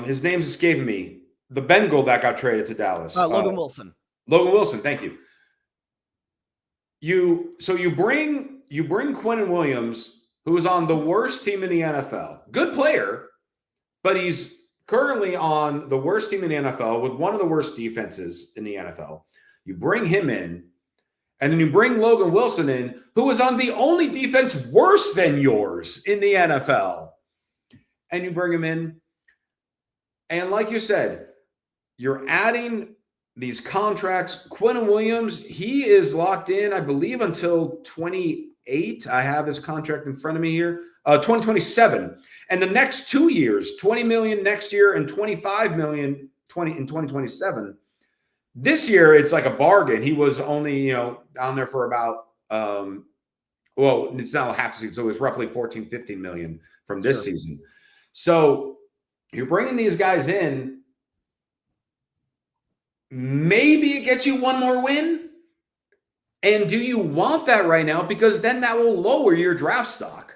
his name's escaping me, the Bengal that got traded to Dallas. Logan Wilson. Logan Wilson, thank you. You bring Quinnen Williams, who is on the worst team in the NFL. Good player, but he's currently on the worst team in the NFL with one of the worst defenses in the NFL. You bring him in, and then you bring Logan Wilson in, who is on the only defense worse than yours in the NFL. And you bring him in, and like you said, you're adding these contracts. Quinnen Williams, he is locked in, I believe, until 28. I have his contract in front of me here. 2027. And the next 2 years, $20 million next year and $25 million in 2027. This year, it's like a bargain. He was only, down there for about, it's now half the season. So it was roughly 14, 15 million from this season. So you're bringing these guys in. Maybe it gets you one more win. And do you want that right now? Because then that will lower your draft stock.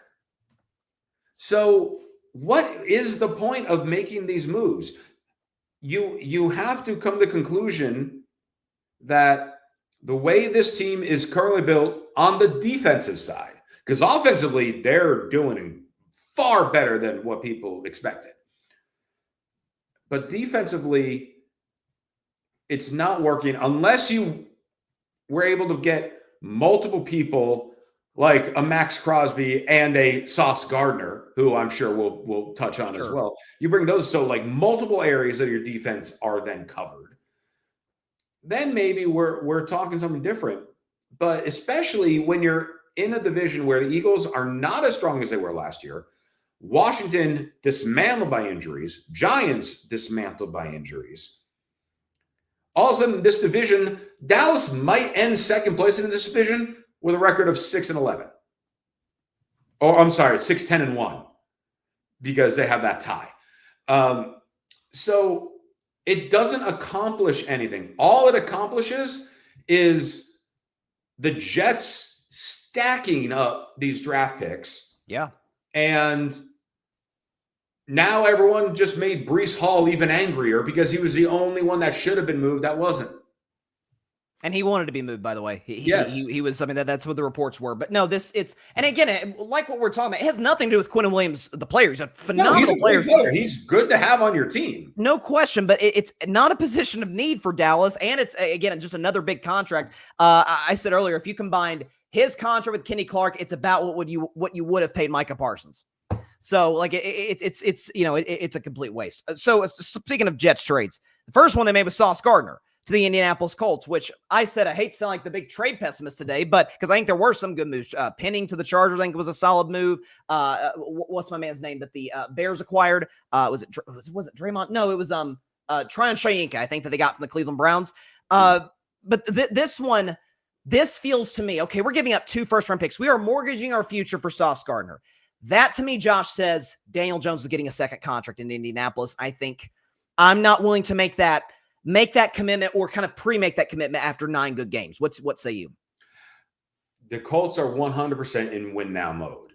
So what is the point of making these moves? You have to come to the conclusion that the way this team is currently built on the defensive side, because offensively, they're doing far better than what people expected. But defensively, it's not working unless you were able to get multiple people like a Max Crosby and a Sauce Gardner, who I'm sure we'll touch on as well. You bring those, so multiple areas of your defense are then covered. Then maybe we're talking something different. But especially when you're in a division where the Eagles are not as strong as they were last year, Washington dismantled by injuries, Giants dismantled by injuries. All of a sudden, this division, Dallas might end second place in this division with a record of 6-11. Or I'm sorry, 6-10-1, because they have that tie. So it doesn't accomplish anything. All it accomplishes is the Jets stacking up these draft picks. Yeah. And now everyone just made Breece Hall even angrier because he was the only one that should have been moved that wasn't. And he wanted to be moved, by the way. Yes. He was something that's what the reports were. But no, and again, like what we're talking about, it has nothing to do with Quinnen Williams, the player. He's a phenomenal player. He's good to have on your team. No question, but it's not a position of need for Dallas. And it's, again, just another big contract. I said earlier, if you combined his contract with Kenny Clark, it's about what you would have paid Micah Parsons. So, like, it's a complete waste. So, speaking of Jets trades, the first one they made was Sauce Gardner to the Indianapolis Colts, which I said I hate to sound like the big trade pessimist today, but because I think there were some good moves. Penning to the Chargers, I think it was a solid move. What's my man's name that the Bears acquired? Was it Draymond? No, it was Tryon Shoyinka, I think, that they got from the Cleveland Browns. But this feels to me, okay, we're giving up 2 first-round picks. We are mortgaging our future for Sauce Gardner. That, to me, Josh, says Daniel Jones is getting a second contract in Indianapolis. I think I'm not willing to make that commitment or kind of pre-make that commitment after 9 good games. What say you? The Colts are 100% in win now mode.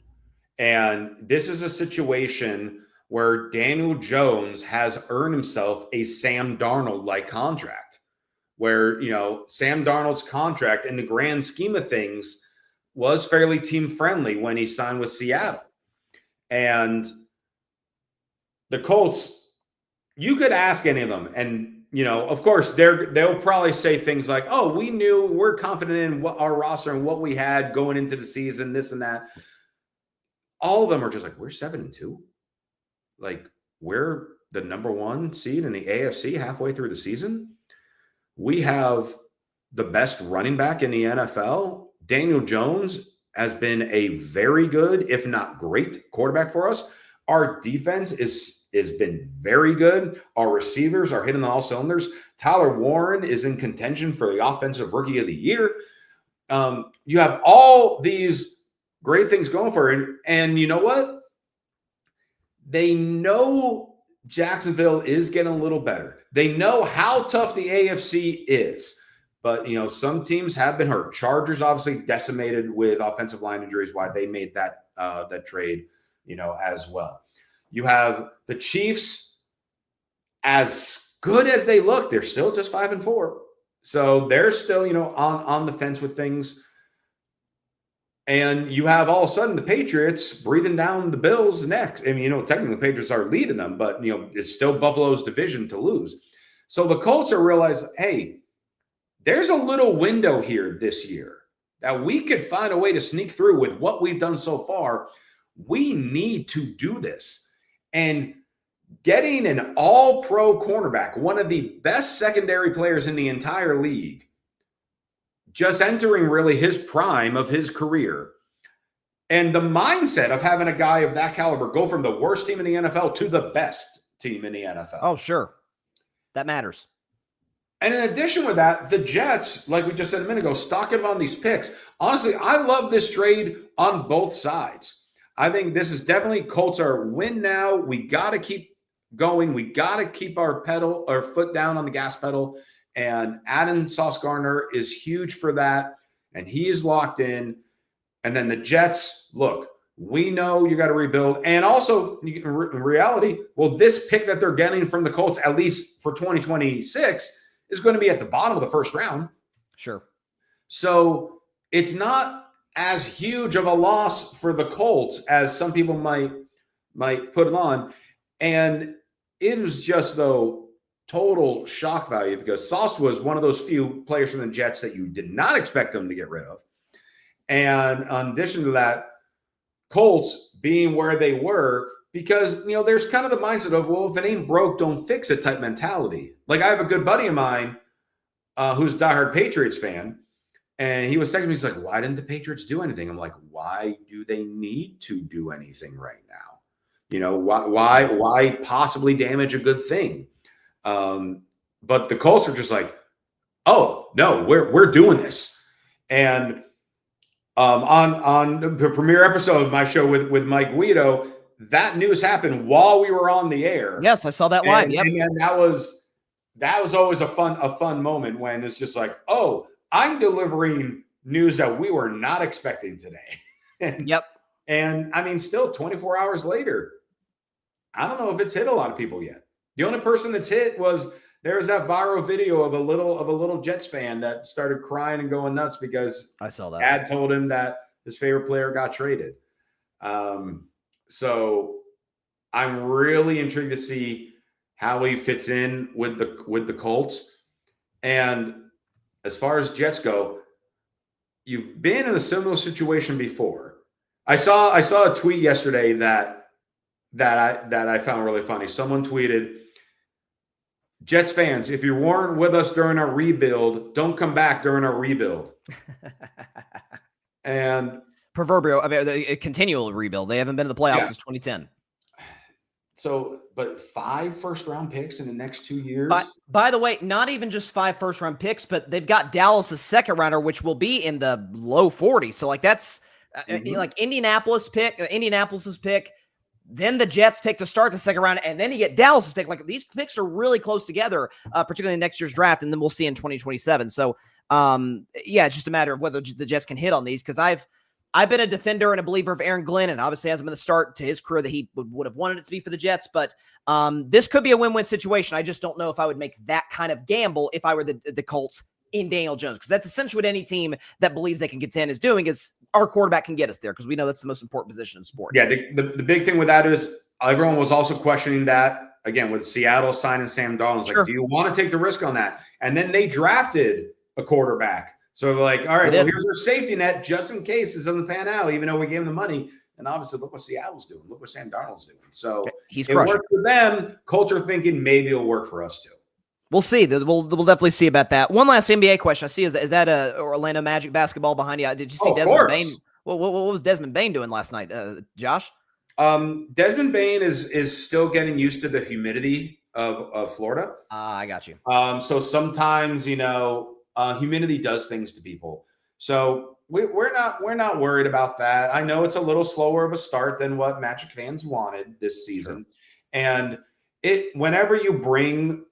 And this is a situation where Daniel Jones has earned himself a Sam Darnold-like contract, where, Sam Darnold's contract in the grand scheme of things was fairly team friendly when he signed with Seattle. And the Colts, you could ask any of them, and of course, they'll probably say things like, "Oh, we're confident in our roster and what we had going into the season, this and that." All of them are just like, "We're 7-2, like we're the number 1 seed in the AFC halfway through the season. We have the best running back in the NFL. Daniel Jones has been a very good, if not great, quarterback for us. Our defense has been very good. Our receivers are hitting on all cylinders. Tyler Warren is in contention for the offensive rookie of the year. You have all these great things going for it. And you know what? They know Jacksonville is getting a little better. They know how tough the AFC is. But, some teams have been hurt. Chargers obviously decimated with offensive line injuries, why they made that trade, as well. You have the Chiefs, as good as they look, they're still just 5-4. So they're still, on the fence with things. And you have all of a sudden the Patriots breathing down the Bills' necks. I mean, technically the Patriots are leading them, but, it's still Buffalo's division to lose. So the Colts are realizing, hey, there's a little window here this year that we could find a way to sneak through with what we've done so far. We need to do this. And getting an all-pro cornerback, one of the best secondary players in the entire league, just entering really his prime of his career, and the mindset of having a guy of that caliber go from the worst team in the NFL to the best team in the NFL. Oh, sure. That matters. And in addition with that, the Jets, like we just said a minute ago, stocking on these picks. Honestly, I love this trade on both sides. I think this is definitely Colts are win now. We got to keep going. We got to keep our foot down on the gas pedal. And adding Sauce Gardner is huge for that. And he is locked in. And then the Jets, look, we know you got to rebuild. And also, in reality, this pick that they're getting from the Colts, at least for 2026, is going to be at the bottom of the first round. Sure. So it's not as huge of a loss for the Colts as some people might put it on. And it was just, though, total shock value because Sauce was one of those few players from the Jets that you did not expect them to get rid of. And in addition to that, Colts being where they were, because, there's kind of the mindset of, if it ain't broke, don't fix it type mentality. Like, I have a good buddy of mine who's a diehard Patriots fan, and he was texting me, he's like, why didn't the Patriots do anything? I'm like, why do they need to do anything right now? Why possibly damage a good thing? But the Colts are just like, oh, no, we're doing this. And on the premiere episode of my show with Mike Guido, that news happened while we were on the air. Yes, I saw that live. Yep. And that was always a fun moment when it's just like, oh, I'm delivering news that we were not expecting today. Yep. And I mean, still 24 hours later, I don't know if it's hit a lot of people yet. The only person that's hit was There was that viral video of a little Jets fan that started crying and going nuts because I saw that. dad told him that his favorite player got traded. So I'm really intrigued to see how he fits in with the Colts. And as far as Jets go, you've been in a similar situation before. I saw a tweet yesterday that I found really funny. Someone tweeted, Jets fans, if you weren't with us during our rebuild, don't come back during our rebuild. And proverbial, I mean, a continual rebuild. They haven't been in the playoffs since 2010. So, but 5 first-round picks in the next 2 years. By the way, not even just 5 first-round picks, but they've got Dallas' second-rounder, which will be in the low 40s. So, like, that's like Indianapolis's pick, then the Jets pick to start the second round, and then you get Dallas' pick. Like, these picks are really close together, particularly in next year's draft, and then we'll see in 2027. So, it's just a matter of whether the Jets can hit on these, because I've been a defender and a believer of Aaron Glenn, and obviously hasn't been the start to his career that he would have wanted it to be for the Jets. But this could be a win-win situation. I just don't know if I would make that kind of gamble if I were the Colts in Daniel Jones, because that's essentially what any team that believes they can contend is doing, is our quarterback can get us there, because we know that's the most important position in sports. Yeah, the big thing with that is everyone was also questioning that, again, with Seattle signing Sam Darnold. It's like, do you want to take the risk on that? And then they drafted a quarterback. So they're like, all right, well, here's our safety net just in case it doesn't pan out, even though we gave him the money. And obviously, look what Seattle's doing. Look what Sam Darnold's doing. So he's it worked for them. Culture thinking maybe it'll work for us too. We'll see. We'll definitely see about that. One last NBA question I see is that a Orlando Magic basketball behind you? Did you see Desmond Bane? What was Desmond Bane doing last night, Josh? Desmond Bane is still getting used to the humidity of Florida. I got you. So sometimes, humidity does things to people. So we're not worried about that. I know it's a little slower of a start than what Magic fans wanted this season. Sure. And whenever you bring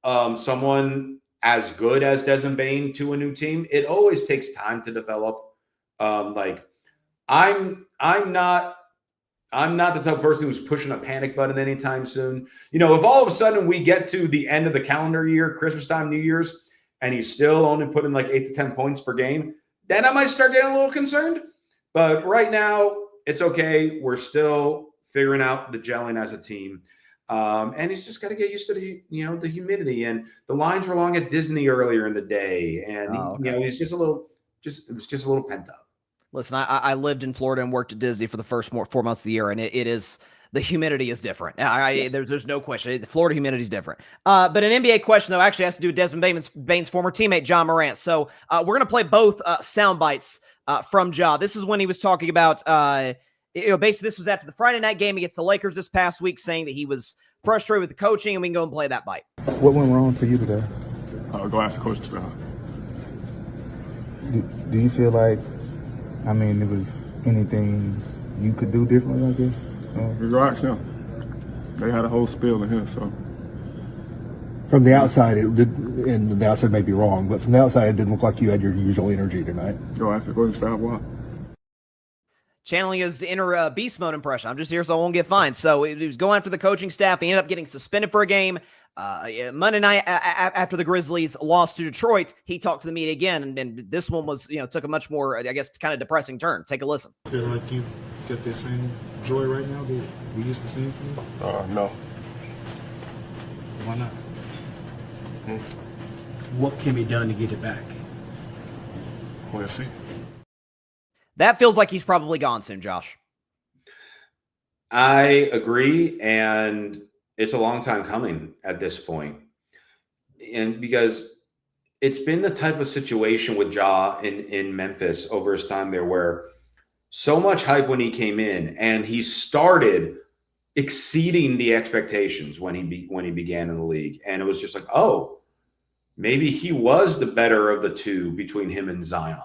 someone as good as Desmond Bane to a new team, it always takes time to develop. I'm not the type of person who's pushing a panic button anytime soon. If all of a sudden we get to the end of the calendar year, Christmas time, New Year's, and he's still only putting like 8 to 10 points per game, then I might start getting a little concerned. But right now, it's okay. We're still figuring out the gelling as a team. And he's just got to get used to the humidity. And the lines were long at Disney earlier in the day. And, he's just a little pent up. Listen, I lived in Florida and worked at Disney for the first 4 months of the year, and it is the humidity is different. Yes. There's no question. The Florida humidity is different. But an NBA question, though, actually has to do with Desmond Bane's former teammate, Ja Morant. So we're going to play both sound bites from Ja. This is when he was talking about, basically this was after the Friday night game against the Lakers this past week, saying that he was frustrated with the coaching, and we can go and play that bite. What went wrong for you today? Go ask the coaching staff. Do you feel like, there was anything you could do differently, I guess? You ask them. They had a whole spiel in here, so. From the outside, and the outside may be wrong, but from the outside, it didn't look like you had your usual energy tonight. Go ask the coaching staff why. Channeling his inner beast mode impression. I'm just here so I won't get fined. So he was going after the coaching staff. He ended up getting suspended for a game. Monday night after the Grizzlies lost to Detroit, he talked to the media again, and this one was, took a much more, I guess, kind of depressing turn. Take a listen. Feel like you get the same joy right now that we used to see from you? No. Why not? What can be done to get it back? We'll see. That feels like he's probably gone soon, Josh. I agree, and it's a long time coming at this point. And because it's been the type of situation with Ja in Memphis over his time there where so much hype when he came in, and he started exceeding the expectations when he began in the league. And it was just like, oh, maybe he was the better of the two between him and Zion.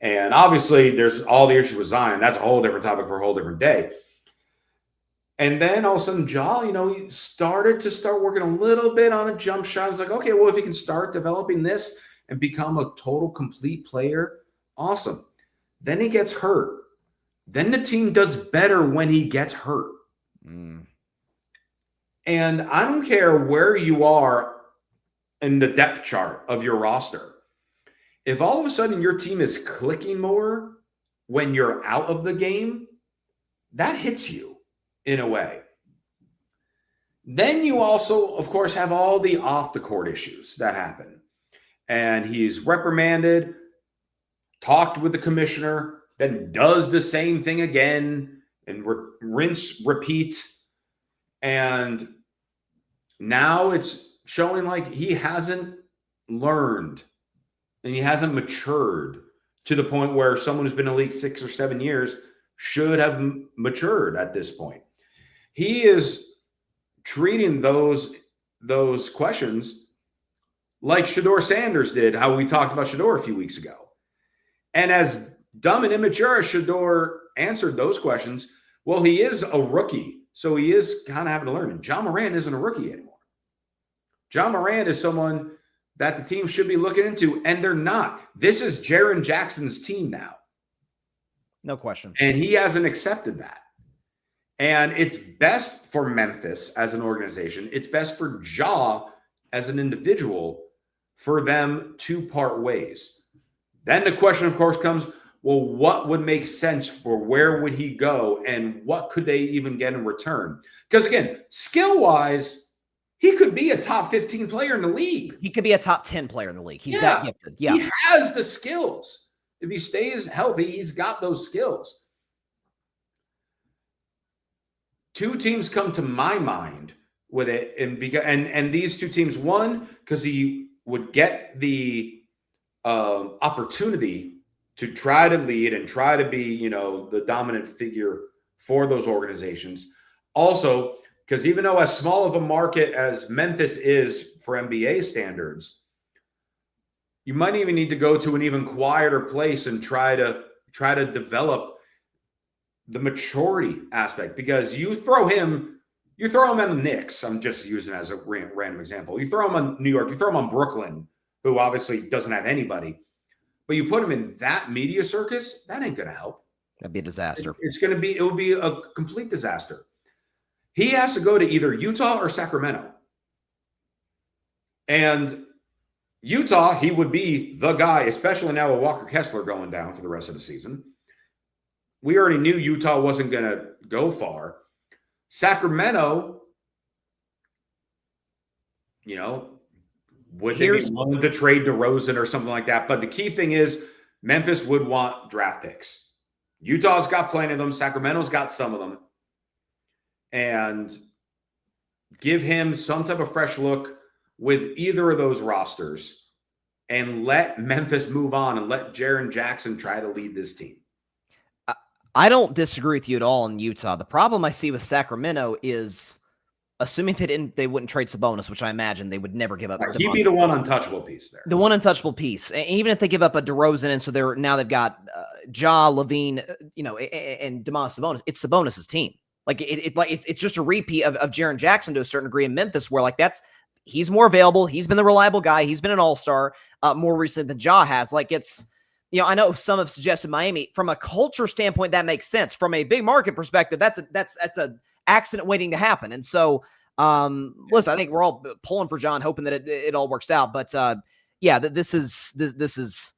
And obviously there's all the issues with Zion. That's a whole different topic for a whole different day. And then all of a sudden, Ja, he started working a little bit on a jump shot. It's like, okay, well, if he can start developing this and become a total complete player, awesome. Then he gets hurt. Then the team does better when he gets hurt. And I don't care where you are in the depth chart of your roster. If all of a sudden your team is clicking more when you're out of the game, that hits you in a way. Then you also, of course, have all the off-the-court issues that happen. And he's reprimanded, talked with the commissioner, then does the same thing again, and rinse, repeat. And now it's showing like he hasn't learned and he hasn't matured to the point where someone who's been in the league 6 or 7 years should have matured at this point. He is treating those questions like Shedeur Sanders did, how we talked about Shedeur a few weeks ago. And as dumb and immature as Shedeur answered those questions, well, he is a rookie, so he is kind of having to learn. And Ja Morant isn't a rookie anymore. Ja Morant is someone that the team should be looking into, and they're not. This is Jaren Jackson's team now. No question. And he hasn't accepted that. And it's best for Memphis as an organization. It's best for Ja as an individual for them to part ways. Then the question, of course, comes, well, what would make sense for where would he go and what could they even get in return? Because, again, skill-wise, he could be a top 15 player in the league. He could be a top 10 player in the league. He's that gifted. Yeah. He has the skills. If he stays healthy, he's got those skills. Two teams come to my mind with it, and these two teams, one, because he would get the opportunity to try to lead and try to be, the dominant figure for those organizations. Also, because even though as small of a market as Memphis is for NBA standards, you might even need to go to an even quieter place and try to develop the maturity aspect, because you throw him on the Knicks. I'm just using it as a random example. You throw him on New York, you throw him on Brooklyn, who obviously doesn't have anybody, but you put him in that media circus, that ain't going to help. That'd be a disaster. It would be a complete disaster. He has to go to either Utah or Sacramento. And Utah, he would be the guy, especially now with Walker Kessler going down for the rest of the season. We already knew Utah wasn't going to go far. Sacramento, would they be willing to trade DeRozan or something like that? But the key thing is Memphis would want draft picks. Utah's got plenty of them. Sacramento's got some of them. And give him some type of fresh look with either of those rosters and let Memphis move on and let Jaren Jackson try to lead this team. I don't disagree with you at all in Utah. The problem I see with Sacramento is assuming they wouldn't trade Sabonis, which I imagine they would never give up. He'd be the one untouchable piece there. The one untouchable piece. And even if they give up a DeRozan, and so they've got Ja, Levine, and Domantas Sabonis, it's Sabonis' team. Like it's just a repeat of Jaren Jackson to a certain degree in Memphis, where he's more available. He's been the reliable guy. He's been an all-star more recent than Ja has. I know some have suggested Miami. From a culture standpoint, that makes sense. From a big market perspective, that's an accident waiting to happen. And so, listen, I think we're all pulling for John, hoping that it all works out. But this is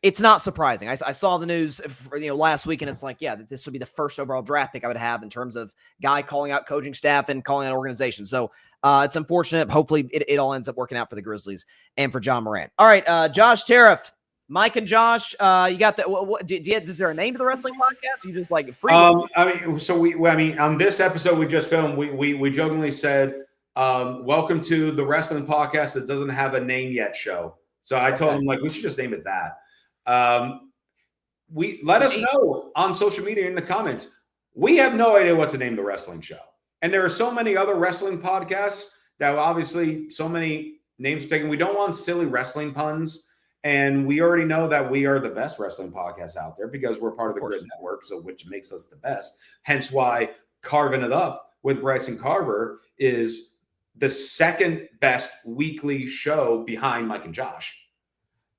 it's not surprising. I saw the news last week, and it's this would be the first overall draft pick I would have in terms of guy calling out coaching staff and calling out organizations. So it's unfortunate. Hopefully, it all ends up working out for the Grizzlies and for Ja Morant. All right, Josh Tariff. Mike and Josh, you got that? Is there a name to the wrestling podcast? You just free? On this episode we just filmed, we jokingly said, "Welcome to the wrestling podcast that doesn't have a name yet." Show. So I told him we should just name it that. Let us know on social media in the comments. We have no idea what to name the wrestling show, and there are so many other wrestling podcasts that obviously so many names are taken. We don't want silly wrestling puns. And we already know that we are the best wrestling podcast out there because we're part of the Gryd Network, so which makes us the best. Hence why Carving It Up with Bryson Carver is the second best weekly show behind Mike and Josh.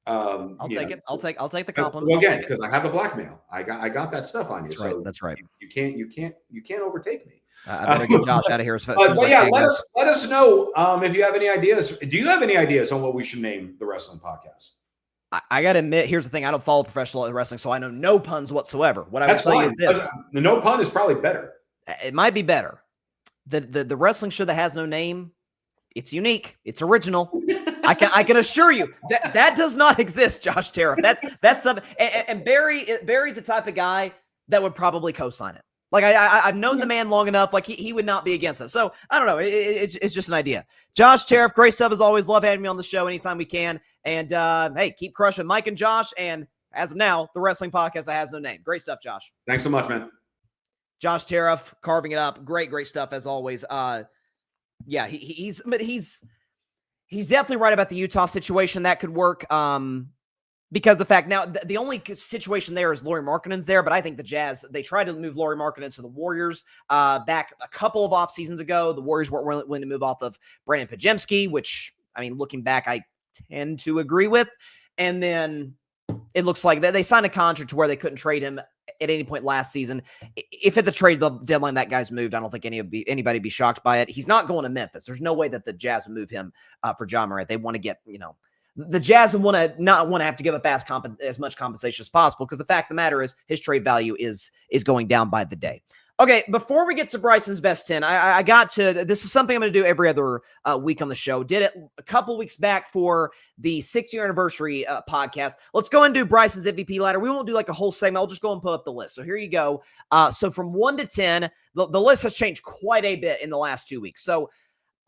I'll take it. I'll take the compliment. Well, again, because I have the blackmail. I got that stuff on you. That's right. That's right. You can't overtake me. I better get Josh out of here. As soon as But I yeah, can, let guys. us know if you have any ideas. Do you have any ideas on what we should name the wrestling podcast? I got to admit, here's the thing. I don't follow professional wrestling, so I know no puns whatsoever. What I would tell you is this. The no pun is probably better. It might be better. The wrestling show that has no name, it's unique. It's original. I can assure you that does not exist, Josh Tariff. That's something. And Barry's the type of guy that would probably co-sign it. Like I've known the man long enough. Like he would not be against it. So I don't know. It's just an idea. Josh Tariff, great stuff as always. Love having me on the show anytime we can. And hey, keep crushing Mike and Josh. And as of now, the wrestling podcast that has no name. Great stuff, Josh. Thanks so much, man. Josh Tariff carving it up. Great stuff as always. Yeah, he's definitely right about the Utah situation. That could work. Because the fact now, the only situation there is Lauri Markkanen's there, but I think the Jazz, they tried to move Lauri Markkanen to the Warriors back a couple of off seasons ago. The Warriors weren't willing to move off of Brandon Pajemski, which, I mean, looking back, I tend to agree with. And then it looks like they signed a contract to where they couldn't trade him at any point last season. If at the trade deadline that guy's moved, I don't think anybody be shocked by it. He's not going to Memphis. There's no way that the Jazz would move him for Ja Morant. They want to get, the Jazz would not want to have to give up as much compensation as possible, because the fact of the matter is his trade value is going down by the day. Okay, before we get to Bryson's best 10, I got to, this is something I'm going to do every other week on the show. Did it a couple weeks back for the 6-year anniversary podcast. Let's go and do Bryson's MVP ladder. We won't do like a whole segment. I'll just go and put up the list. So here you go. So from 1 to 10, the list has changed quite a bit in the last 2 weeks. So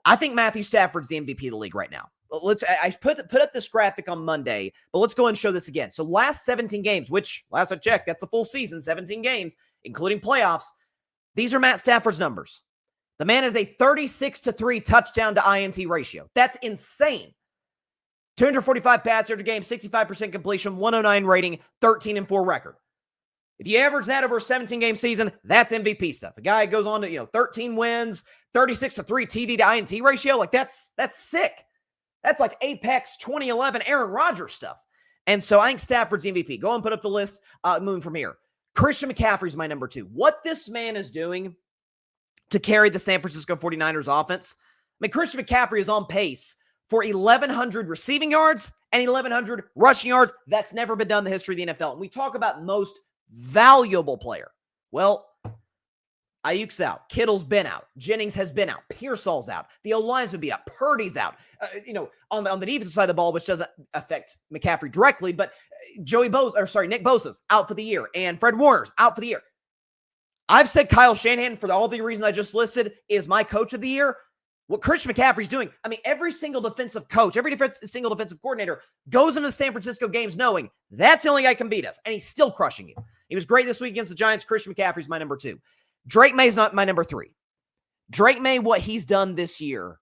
I think Matthew Stafford's the MVP of the league right now. I put up this graphic on Monday, but let's go and show this again. So last 17 games, which last I checked, that's a full season, 17 games, including playoffs. These are Matt Stafford's numbers. The man is a 36-3 touchdown to INT ratio. That's insane. 245 pass yards a game, 65% completion, 109 rating, 13-4 record. If you average that over a 17-game season, that's MVP stuff. A guy goes on to 13 wins, 36-3 TD to INT ratio. Like that's sick. That's like Apex 2011 Aaron Rodgers stuff. And so I think Stafford's MVP. Go and put up the list moving from here. Christian McCaffrey's my number 2. What this man is doing to carry the San Francisco 49ers offense, I mean, Christian McCaffrey is on pace for 1,100 receiving yards and 1,100 rushing yards. That's never been done in the history of the NFL. And we talk about most valuable player. Well, Ayuk's out. Kittle's been out. Jennings has been out. Pearsall's out. The O-lines would be out. Purdy's out. On the defensive side of the ball, which doesn't affect McCaffrey directly, but Nick Bosa's out for the year, and Fred Warner's out for the year. I've said Kyle Shanahan, for all the reasons I just listed, is my coach of the year. What Christian McCaffrey's doing, I mean, every single defensive coach, every single defensive coordinator goes into the San Francisco games knowing that's the only guy who can beat us, and he's still crushing you. He was great this week against the Giants. Christian McCaffrey's my number 2. Drake May's not my number 3. Drake May, what he's done this year,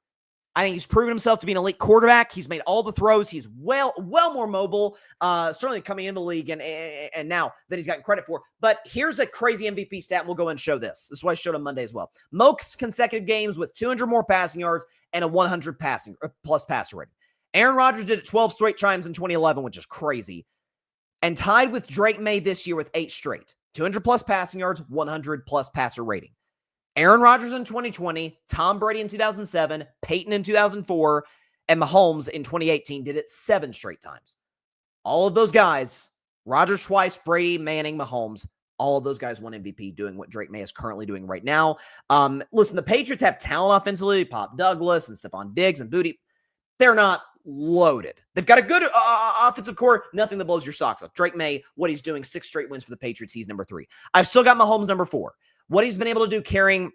I think he's proven himself to be an elite quarterback. He's made all the throws. He's well more mobile, certainly coming into the league and now that he's gotten credit for. But here's a crazy MVP stat, and we'll go and show this. This is what I showed on Monday as well. Most consecutive games with 200 more passing yards and a 100 plus passer rating. Aaron Rodgers did it 12 straight times in 2011, which is crazy, and tied with Drake May this year with 8 straight. 200 plus passing yards, 100 plus passer rating. Aaron Rodgers in 2020, Tom Brady in 2007, Peyton in 2004, and Mahomes in 2018 did it 7 straight times. All of those guys, Rodgers twice, Brady, Manning, Mahomes, all of those guys won MVP doing what Drake May is currently doing right now. Listen, the Patriots have talent offensively, Pop Douglas and Stephon Diggs and Booty. They're not loaded. They've got a good offensive core, nothing that blows your socks off. Drake May, what he's doing, 6 straight wins for the Patriots. He's number 3. I've still got Mahomes number 4. What he's been able to do carrying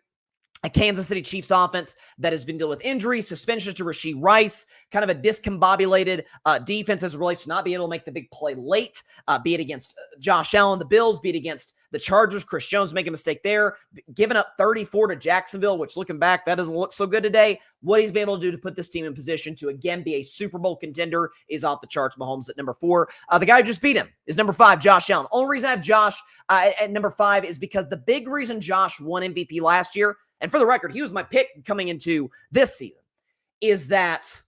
a Kansas City Chiefs offense that has been dealing with injuries, suspensions to Rashee Rice, kind of a discombobulated defense as it relates to not being able to make the big play late, be it against Josh Allen, the Bills, be it against the Chargers. Chris Jones making a mistake there, giving up 34 to Jacksonville, which looking back, that doesn't look so good today. What he's been able to do to put this team in position to, again, be a Super Bowl contender is off the charts. Mahomes at number 4. The guy who just beat him is number 5, Josh Allen. Only reason I have Josh at number 5 is because the big reason Josh won MVP last year, and for the record, he was my pick coming into this season, is that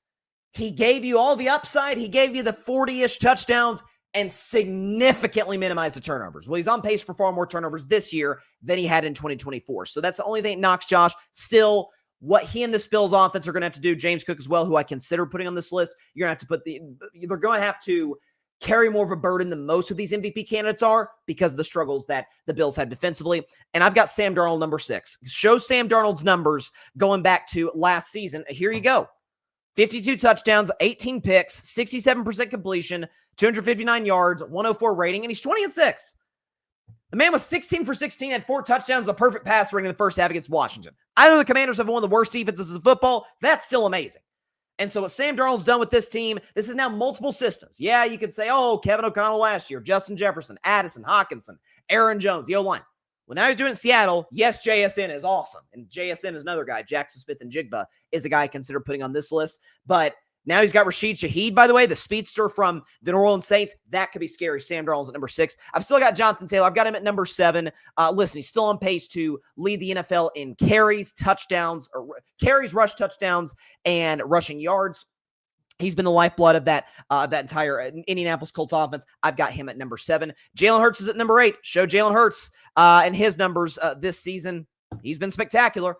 He gave you all the upside. He gave you the 40-ish touchdowns and significantly minimized the turnovers. Well, he's on pace for far more turnovers this year than he had in 2024. So that's the only thing that knocks Josh. Still, what he and this Bills offense are going to have to do, James Cook as well, who I consider putting on this list, they're going to have to carry more of a burden than most of these MVP candidates are because of the struggles that the Bills had defensively. And I've got Sam Darnold number 6. Show Sam Darnold's numbers going back to last season. Here you go. 52 touchdowns, 18 picks, 67% completion, 259 yards, 104 rating, and he's 20-6. The man was 16 for 16, had 4 touchdowns, a perfect pass rating in the first half against Washington. I know the Commanders have one of the worst defenses in football. That's still amazing. And so what Sam Darnold's done with this team, this is now multiple systems. Yeah, you could say, oh, Kevin O'Connell last year, Justin Jefferson, Addison, Hawkinson, Aaron Jones, the O-line. Well, now he's doing it in Seattle. Yes, JSN is awesome. And JSN is another guy. Jackson Smith and Jigba is a guy I consider putting on this list. But now he's got Rashid Shaheed, by the way, the speedster from the New Orleans Saints. That could be scary. Sam Darnold's at number 6. I've still got Jonathan Taylor. I've got him at number 7. Listen, he's still on pace to lead the NFL in carries, touchdowns, or carries, rush touchdowns, and rushing yards. He's been the lifeblood of that entire Indianapolis Colts offense. I've got him at number 7. Jalen Hurts is at number 8. Show Jalen Hurts and his numbers this season. He's been spectacular.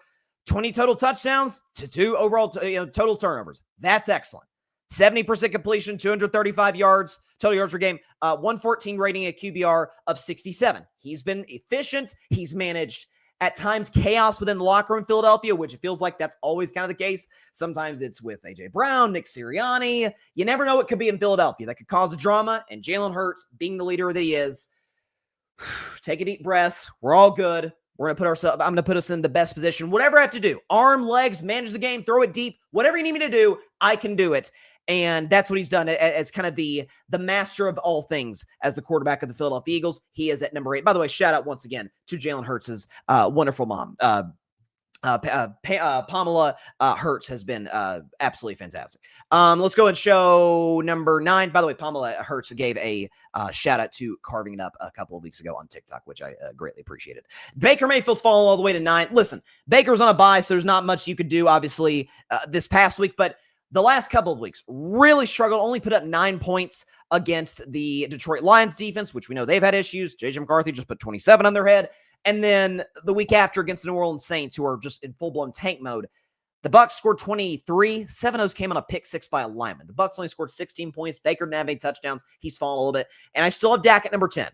20 total touchdowns to 2 overall total turnovers. That's excellent. 70% completion, 235 yards, total yards per game, 114 rating, a QBR of 67. He's been efficient. He's managed at times chaos within the locker room in Philadelphia, which it feels like that's always kind of the case. Sometimes it's with A.J. Brown, Nick Sirianni. You never know what could be in Philadelphia. That could cause a drama, and Jalen Hurts, being the leader that he is, take a deep breath. We're all good. I'm going to put us in the best position. Whatever I have to do, arm, legs, manage the game, throw it deep, whatever you need me to do, I can do it. And that's what he's done as kind of the master of all things as the quarterback of the Philadelphia Eagles. He is at number 8. By the way, shout out once again to Jalen Hurts' wonderful mom. Pamela Hurts has been absolutely fantastic. Let's go and show number 9. By the way, Pamela Hurts gave a shout out to carving it up a couple of weeks ago on TikTok, which I greatly appreciated. Baker Mayfield's fallen all the way to 9. Listen, Baker's on a bye, so there's not much you could do, obviously, this past week, but the last couple of weeks really struggled, only put up 9 points against the Detroit Lions defense, which we know they've had issues. J.J. McCarthy just put 27 on their head. And then the week after against the New Orleans Saints, who are just in full-blown tank mode, the Bucs scored 23. 7 of those came on a pick 6 by a lineman. The Bucs only scored 16 points. Baker didn't have any touchdowns. He's fallen a little bit. And I still have Dak at number 10.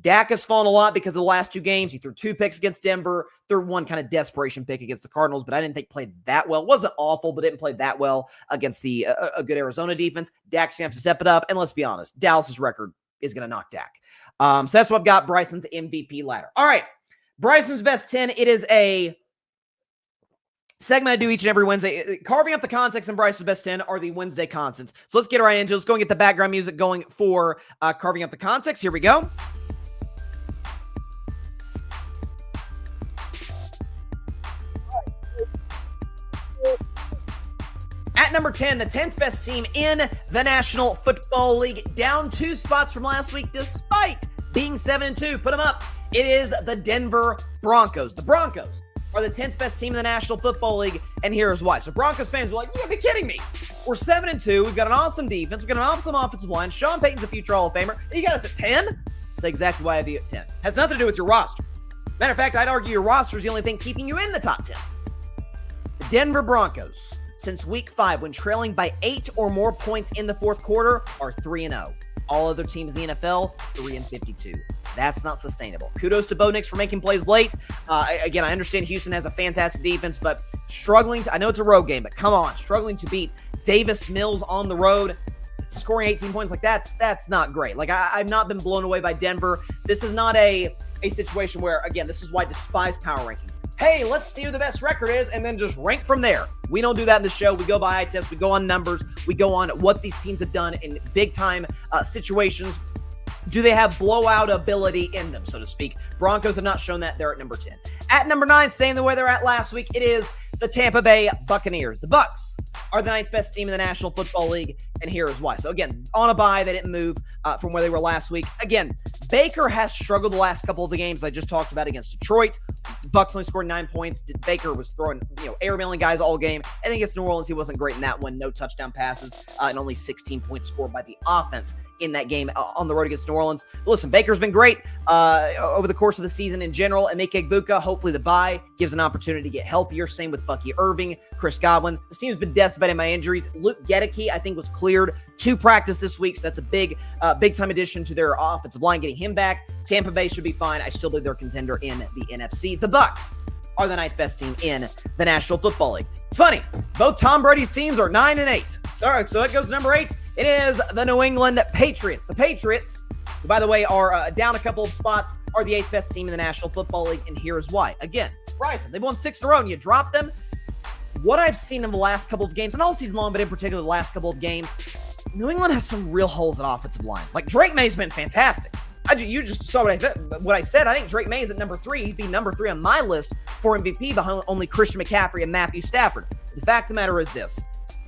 Dak has fallen a lot because of the last 2 games. He threw 2 picks against Denver, threw 1 kind of desperation pick against the Cardinals, but I didn't think played that well. Wasn't awful, but didn't play that well against the a good Arizona defense. Dak's going to have to step it up. And let's be honest, Dallas's record is going to knock Dak. So that's what I've got Bryson's MVP ladder. All right. Bryson's best 10. It is a segment I do each and every Wednesday. Carving up the context in Bryson's best 10 are the Wednesday constants. So let's get right into it. Let's go and get the background music going for carving up the context. Here we go. At number 10, the 10th best team in the National Football League, down 2 spots from last week despite being 7-2. Put them up. It is the Denver Broncos. The Broncos are the 10th best team in the National Football League, and here's why. So Broncos fans are like, you gotta be kidding me. We're 7-2. We've got an awesome defense. We've got an awesome offensive line. Sean Payton's a future Hall of Famer. And you got us at 10? That's exactly why I have you at 10. Has nothing to do with your roster. Matter of fact, I'd argue your roster is the only thing keeping you in the top 10. The Denver Broncos, since week 5, when trailing by 8 or more points in the fourth quarter, are 3-0. All other teams in the NFL, 3-52. That's not sustainable. Kudos to Bo Nix for making plays late. Again, I understand Houston has a fantastic defense, but struggling to, I know it's a road game, but come on, struggling to beat Davis Mills on the road, scoring 18 points, like that's not great. Like I've not been blown away by Denver. This is not a situation where, again, this is why I despise power rankings. Hey, let's see who the best record is and then just rank from there. We don't do that in the show. We go by eye test. We go on numbers. We go on what these teams have done in big-time situations. Do they have blowout ability in them, so to speak? Broncos have not shown that. They're at number 10. At number 9, staying the way they're at last week, it is the Tampa Bay Buccaneers. The Bucs are the 9th best team in the National Football League, and here is why. So again, on a bye, they didn't move from where they were last week. Again, Baker has struggled the last couple of the games I just talked about against Detroit. Bucs only scored 9 points. Baker was throwing, airmailing guys all game. I think against New Orleans, he wasn't great in that one. No touchdown passes and only 16 points scored by the offense in that game on the road against New Orleans. But listen, Baker's been great over the course of the season in general. And Emeka Egbuka, hopefully the bye gives an opportunity to get healthier. Same with Bucky Irving, Chris Godwin. This team's been decimated by injuries. Luke Gedeke, I think, was cleared to practice this week. So that's a big time addition to their offensive line, getting him back. Tampa Bay should be fine. I still believe they're a contender in the NFC. The Bucs are the 9th best team in the National Football League. It's funny. Both Tom Brady's teams are 9-8. Sorry, so it goes number 8. It is the New England Patriots. The Patriots, who, by the way, are down a couple of spots, are the 8th best team in the National Football League, and here's why. Again, Bryson, they've won 6 in a row, and you drop them. What I've seen in the last couple of games, and all season long, but in particular the last couple of games, New England has some real holes at offensive line. Like, Drake May's been fantastic. You just saw what I said. I think Drake May is at number 3. He'd be number 3 on my list for MVP behind only Christian McCaffrey and Matthew Stafford. The fact of the matter is this.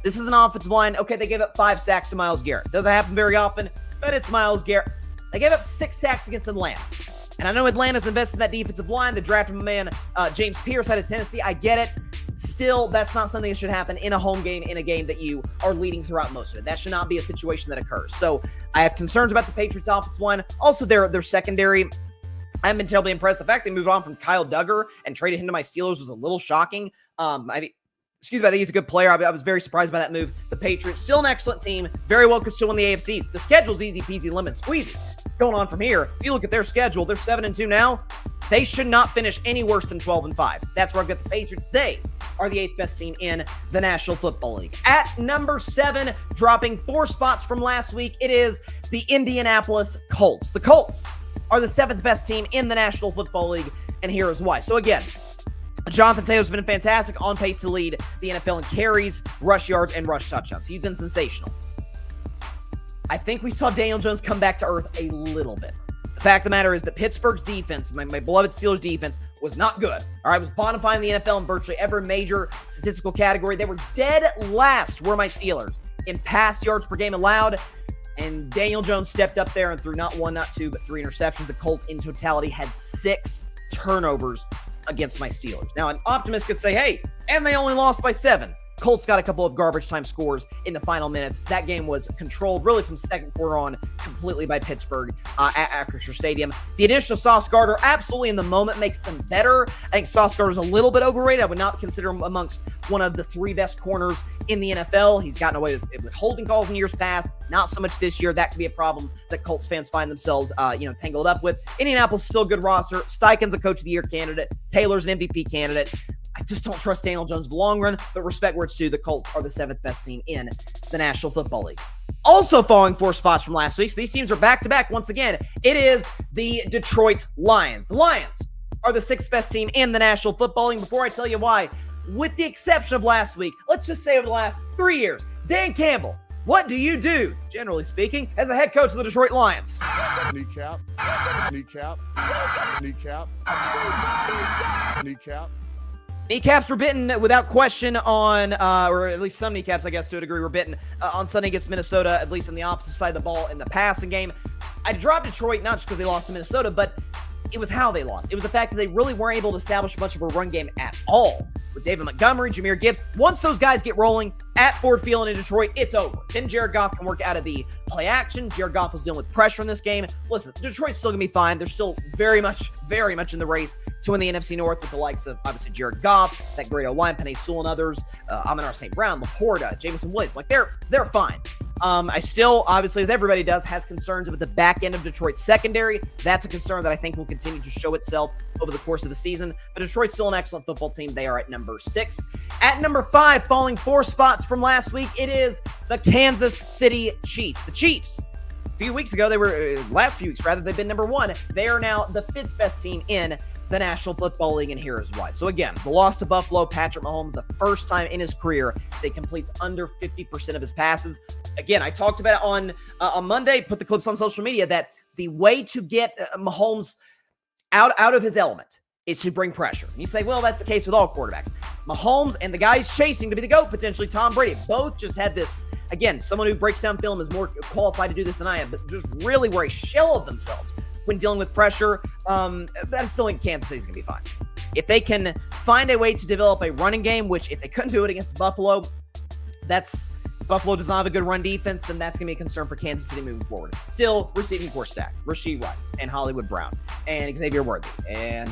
This is an offensive line. Okay, they gave up 5 sacks to Myles Garrett. Doesn't happen very often, but it's Myles Garrett. They gave up 6 sacks against Atlanta. And I know Atlanta's invested in that defensive line. They drafted my man, James Pierce, out of Tennessee. I get it. Still, that's not something that should happen in a home game, in a game that you are leading throughout most of it. That should not be a situation that occurs. So I have concerns about the Patriots' offensive line. Also, their secondary. I haven't been terribly impressed. The fact they moved on from Kyle Duggar and traded him to my Steelers was a little shocking. I think he's a good player. I was very surprised by that move. The Patriots, still an excellent team. Very well could still win the AFCs. The schedule's easy peasy lemon squeezy. Going on from here, if you look at their schedule, they're 7-2 now. They should not finish any worse than 12-5. That's where I've got the Patriots. They are the 8th best team in the National Football League. At number 7, dropping 4 spots from last week, it is the Indianapolis Colts. The Colts are the 7th best team in the National Football League, and here is why. So again, Jonathan Taylor's been fantastic, on pace to lead the NFL in carries, rush yards, and rush touchdowns. He's been sensational. I think we saw Daniel Jones come back to earth a little bit. The fact of the matter is that Pittsburgh's defense, my beloved Steelers defense, was not good. All right, it was bottom 5 in the NFL in virtually every major statistical category. They were dead last, were my Steelers, in pass yards per game allowed. And Daniel Jones stepped up there and threw not 1, not 2, but 3 interceptions. The Colts in totality had 6 turnovers against my Steelers. Now, an optimist could say, hey, and they only lost by 7. Colts got a couple of garbage time scores in the final minutes. That game was controlled really from second quarter on completely by Pittsburgh at Acrisure Stadium. The addition of Sauce Gardner absolutely in the moment makes them better. I think Sauce Gardner's a little bit overrated. I would not consider him amongst one of the 3 best corners in the NFL. He's gotten away with holding calls in years past. Not so much this year. That could be a problem that Colts fans find themselves tangled up with. Indianapolis is still a good roster. Steichen's a Coach of the Year candidate. Taylor's an MVP candidate. I just don't trust Daniel Jones in the long run, but respect where it's due. The Colts are the 7th best team in the National Football League. Also falling 4 spots from last week, so these teams are back-to-back once again. It is the Detroit Lions. The Lions are the 6th best team in the National Football League. Before I tell you why, with the exception of last week, let's just say over the last 3 years, Dan Campbell, what do you do, generally speaking, as a head coach of the Detroit Lions? Kneecap. Kneecaps were bitten without question on, or at least some kneecaps, I guess, to a degree, were bitten on Sunday against Minnesota, at least on the opposite side of the ball in the passing game. I dropped Detroit, not just because they lost to Minnesota, but it was how they lost. It was the fact that they really weren't able to establish much of a run game at all. With David Montgomery, Jahmyr Gibbs, once those guys get rolling at Ford Field in Detroit, it's over. Then Jared Goff can work out of the play action. Jared Goff was dealing with pressure in this game. Listen, Detroit's still going to be fine. They're still very much in the race to win the NFC North with the likes of, obviously, Jared Goff, that great O-line, Penei Sewell and others, Amon-Ra St. Brown, Laporta, Jameson Williams. Like, they're fine. I still, obviously, as everybody does, has concerns about the back end of Detroit's secondary. That's a concern that I think will continue to show itself over the course of the season. But Detroit's still an excellent football team. They are at number 6. At number 5, falling 4 spots from last week, it is the Kansas City Chiefs. The Chiefs, last few weeks, they've been number 1. They are now the 5th best team in the National Football League, and here is why. So again, the loss to Buffalo, Patrick Mahomes, the first time in his career that he completes under 50% of his passes. Again, I talked about it on Monday, put the clips on social media, that the way to get Mahomes out of his element is to bring pressure. And you say, well, that's the case with all quarterbacks. Mahomes and the guy he's chasing to be the GOAT, potentially Tom Brady, both just had this again, someone who breaks down film is more qualified to do this than I am, but just really were a shell of themselves when dealing with pressure. But I still think Kansas City's going to be fine. If they can find a way to develop a running game, which if they couldn't do it against Buffalo, Buffalo does not have a good run defense, then that's going to be a concern for Kansas City moving forward. Still, receiving core stack, Rasheed Rice and Hollywood Brown and Xavier Worthy and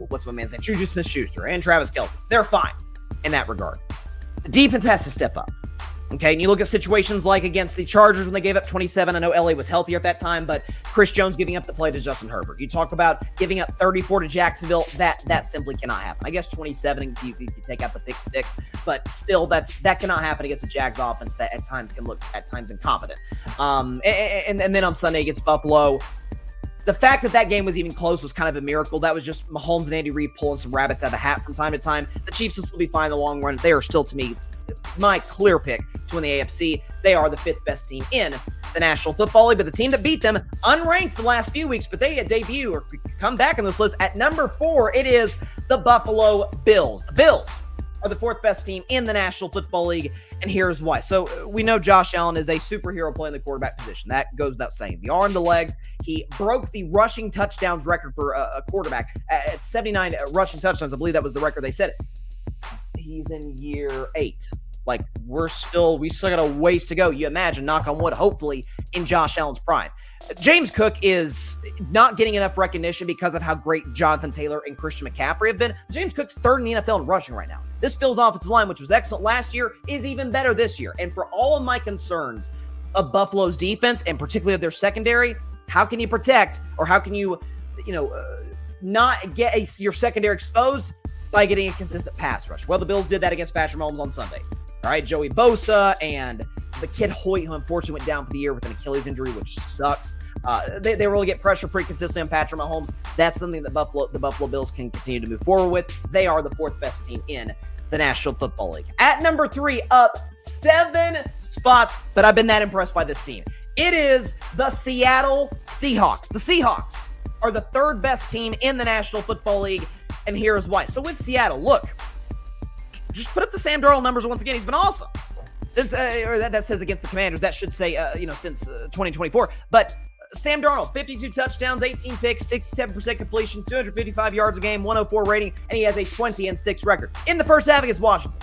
what's my man's name? Juju Smith-Schuster and Travis Kelce. They're fine in that regard. The defense has to step up. Okay, and you look at situations like against the Chargers when they gave up 27. I know LA was healthier at that time, but Chris Jones giving up the play to Justin Herbert. You talk about giving up 34 to Jacksonville. That simply cannot happen. I guess 27 if you take out the pick six, but still that cannot happen against the Jags offense that at times can look at times incompetent. And then on Sunday against Buffalo, the fact that game was even close was kind of a miracle. That was just Mahomes and Andy Reid pulling some rabbits out of the hat from time to time. The Chiefs will still be fine in the long run. They are still, to me, my clear pick to win the AFC. They are the 5th best team in the National Football League, but the team that beat them, unranked the last few weeks, but they debut or come back on this list at number 4. It is the Buffalo Bills. The Bills are the 4th best team in the National Football League, and here's why. So we know Josh Allen is a superhero playing the quarterback position. That goes without saying. The arm, the legs. He broke the rushing touchdowns record for a quarterback at 79 rushing touchdowns. I believe that was the record they set it. He's in year 8. Like, we still got a ways to go. You imagine, knock on wood, hopefully, in Josh Allen's prime. James Cook is not getting enough recognition because of how great Jonathan Taylor and Christian McCaffrey have been. James Cook's 3rd in the NFL in rushing right now. This Bills offensive line, which was excellent last year, is even better this year. And for all of my concerns of Buffalo's defense, and particularly of their secondary, how can you protect, or how can you not get your secondary exposed? By getting a consistent pass rush. Well, the Bills did that against Patrick Mahomes on Sunday. All right, Joey Bosa and the kid Hoyt, who unfortunately went down for the year with an Achilles injury, which sucks. They really get pressure pretty consistently on Patrick Mahomes. That's something that the Buffalo Bills can continue to move forward with. They are the 4th best team in the National Football League. At number 3, up 7 spots, but I've been that impressed by this team. It is the Seattle Seahawks. The Seahawks are the 3rd best team in the National Football League, and here's why. So with Seattle, look, just put up the Sam Darnold numbers once again. He's been awesome. Since, or that says against the Commanders. That should say, since 2024. But Sam Darnold, 52 touchdowns, 18 picks, 67% completion, 255 yards a game, 104 rating, and he has a 20-6 record. In the first half against Washington,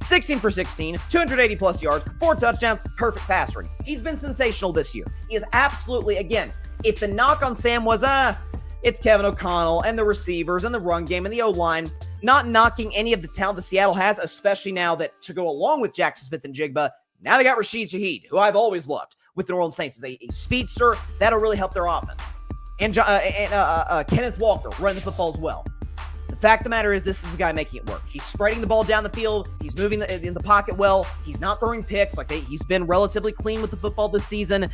16 for 16, 280-plus yards, 4 touchdowns, perfect pass rating. He's been sensational this year. He is absolutely, again, if the knock on Sam was, it's Kevin O'Connell and the receivers and the run game and the O-line, not knocking any of the talent that Seattle has, especially now that to go along with Jackson Smith and Jigba, now they got Rashid Shaheed, who I've always loved with the New Orleans Saints. As a speedster, that'll really help their offense. And Kenneth Walker running the football as well. The fact of the matter is, this is a guy making it work. He's spreading the ball down the field. He's moving in the pocket well. He's not throwing picks. He's been relatively clean with the football this season.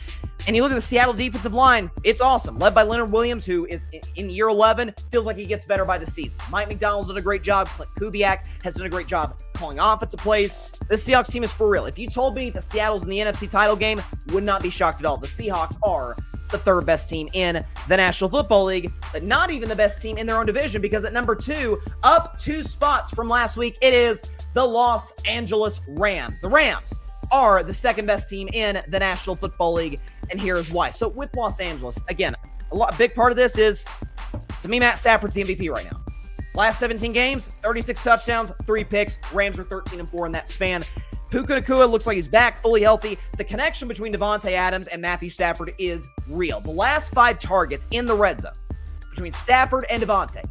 And you look at the Seattle defensive line, it's awesome. Led by Leonard Williams, who is in year 11, feels like he gets better by the season. Mike McDonald's done a great job. Clint Kubiak has done a great job calling offensive plays. This Seahawks team is for real. If you told me the Seattle's in the NFC title game, would not be shocked at all. The Seahawks are the 3rd best team in the National Football League, but not even the best team in their own division, because at number 2, up 2 spots from last week, it is the Los Angeles Rams. The Rams are the 2nd best team in the National Football League, and here's why. So with Los Angeles, again, a big part of this is, to me, Matt Stafford's the MVP right now. Last 17 games, 36 touchdowns, 3 picks. Rams are 13-4 in that span. Puka Nacua looks like he's back, fully healthy. The connection between Devontae Adams and Matthew Stafford is real. The last 5 targets in the red zone between Stafford and Devontae.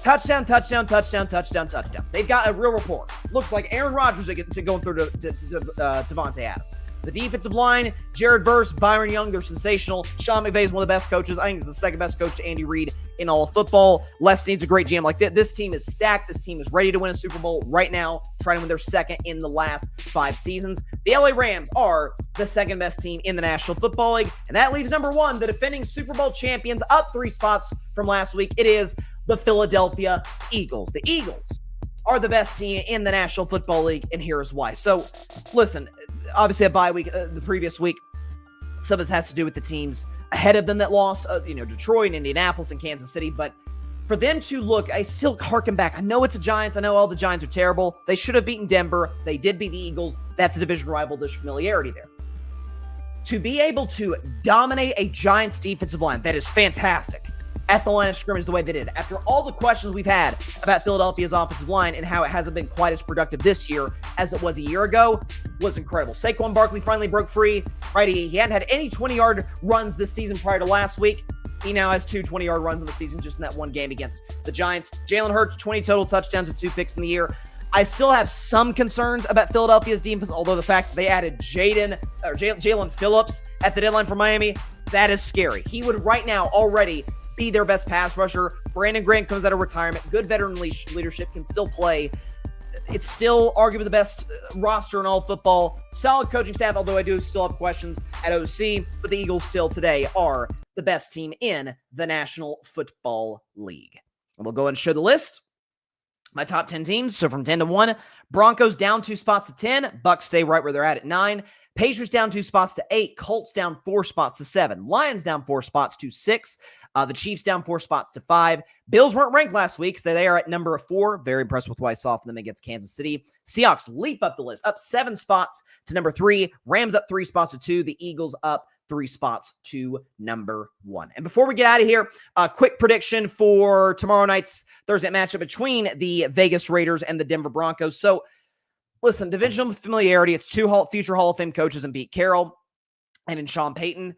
Touchdown, touchdown, touchdown, touchdown, touchdown. They've got a real rapport. Looks like Aaron Rodgers going through to Devontae Adams. The defensive line, Jared Verse, Byron Young, they're sensational. Sean McVay is one of the best coaches. I think he's the 2nd best coach to Andy Reid in all of football. Les Snead's a great GM. Like this team is stacked. This team is ready to win a Super Bowl right now, trying to win their 2nd in the last 5 seasons. The LA Rams are the 2nd best team in the National Football League, and that leaves number 1, the defending Super Bowl champions, up 3 spots from last week. It is the Philadelphia Eagles. The Eagles are the best team in the National Football League, and here's why. So, listen, obviously a bye week the previous week. Some of this has to do with the teams ahead of them that lost, Detroit and Indianapolis and Kansas City. But for them to look, I still harken back. I know it's the Giants. I know all the Giants are terrible. They should have beaten Denver. They did beat the Eagles. That's a division rival. There's familiarity there. To be able to dominate a Giants defensive line, that is fantastic. At the line of scrimmage the way they did. After all the questions we've had about Philadelphia's offensive line and how it hasn't been quite as productive this year as it was a year ago, was incredible. Saquon Barkley finally broke free, right? He hadn't had any 20-yard runs this season prior to last week. He now has 2 20-yard runs in the season just in that one game against the Giants. Jalen Hurts, 20 total touchdowns and 2 picks in the year. I still have some concerns about Philadelphia's defense, although the fact that they added Jalen Phillips at the deadline for Miami, that is scary. He would right now already be their best pass rusher. Brandon Grant comes out of retirement. Good veteran leadership, can still play. It's still arguably the best roster in all football. Solid coaching staff, although I do still have questions at OC. But the Eagles still today are the best team in the National Football League. And we'll go and show the list. My top 10 teams. So from 10 to 1, Broncos down 2 spots to 10. Bucks stay right where they're at 9. Patriots down 2 spots to 8. Colts down 4 spots to 7. Lions down 4 spots to 6. The Chiefs down 4 spots to 5. Bills weren't ranked last week. So they are at number 4. Very impressed with what I saw from them against Kansas City. Seahawks leap up the list, up 7 spots to number 3. Rams up 3 spots to 2. The Eagles up 3 spots to number 1. And before we get out of here, a quick prediction for tomorrow night's Thursday matchup between the Vegas Raiders and the Denver Broncos. So listen, divisional familiarity. It's 2 future Hall of Fame coaches in Pete Carroll and in Sean Payton.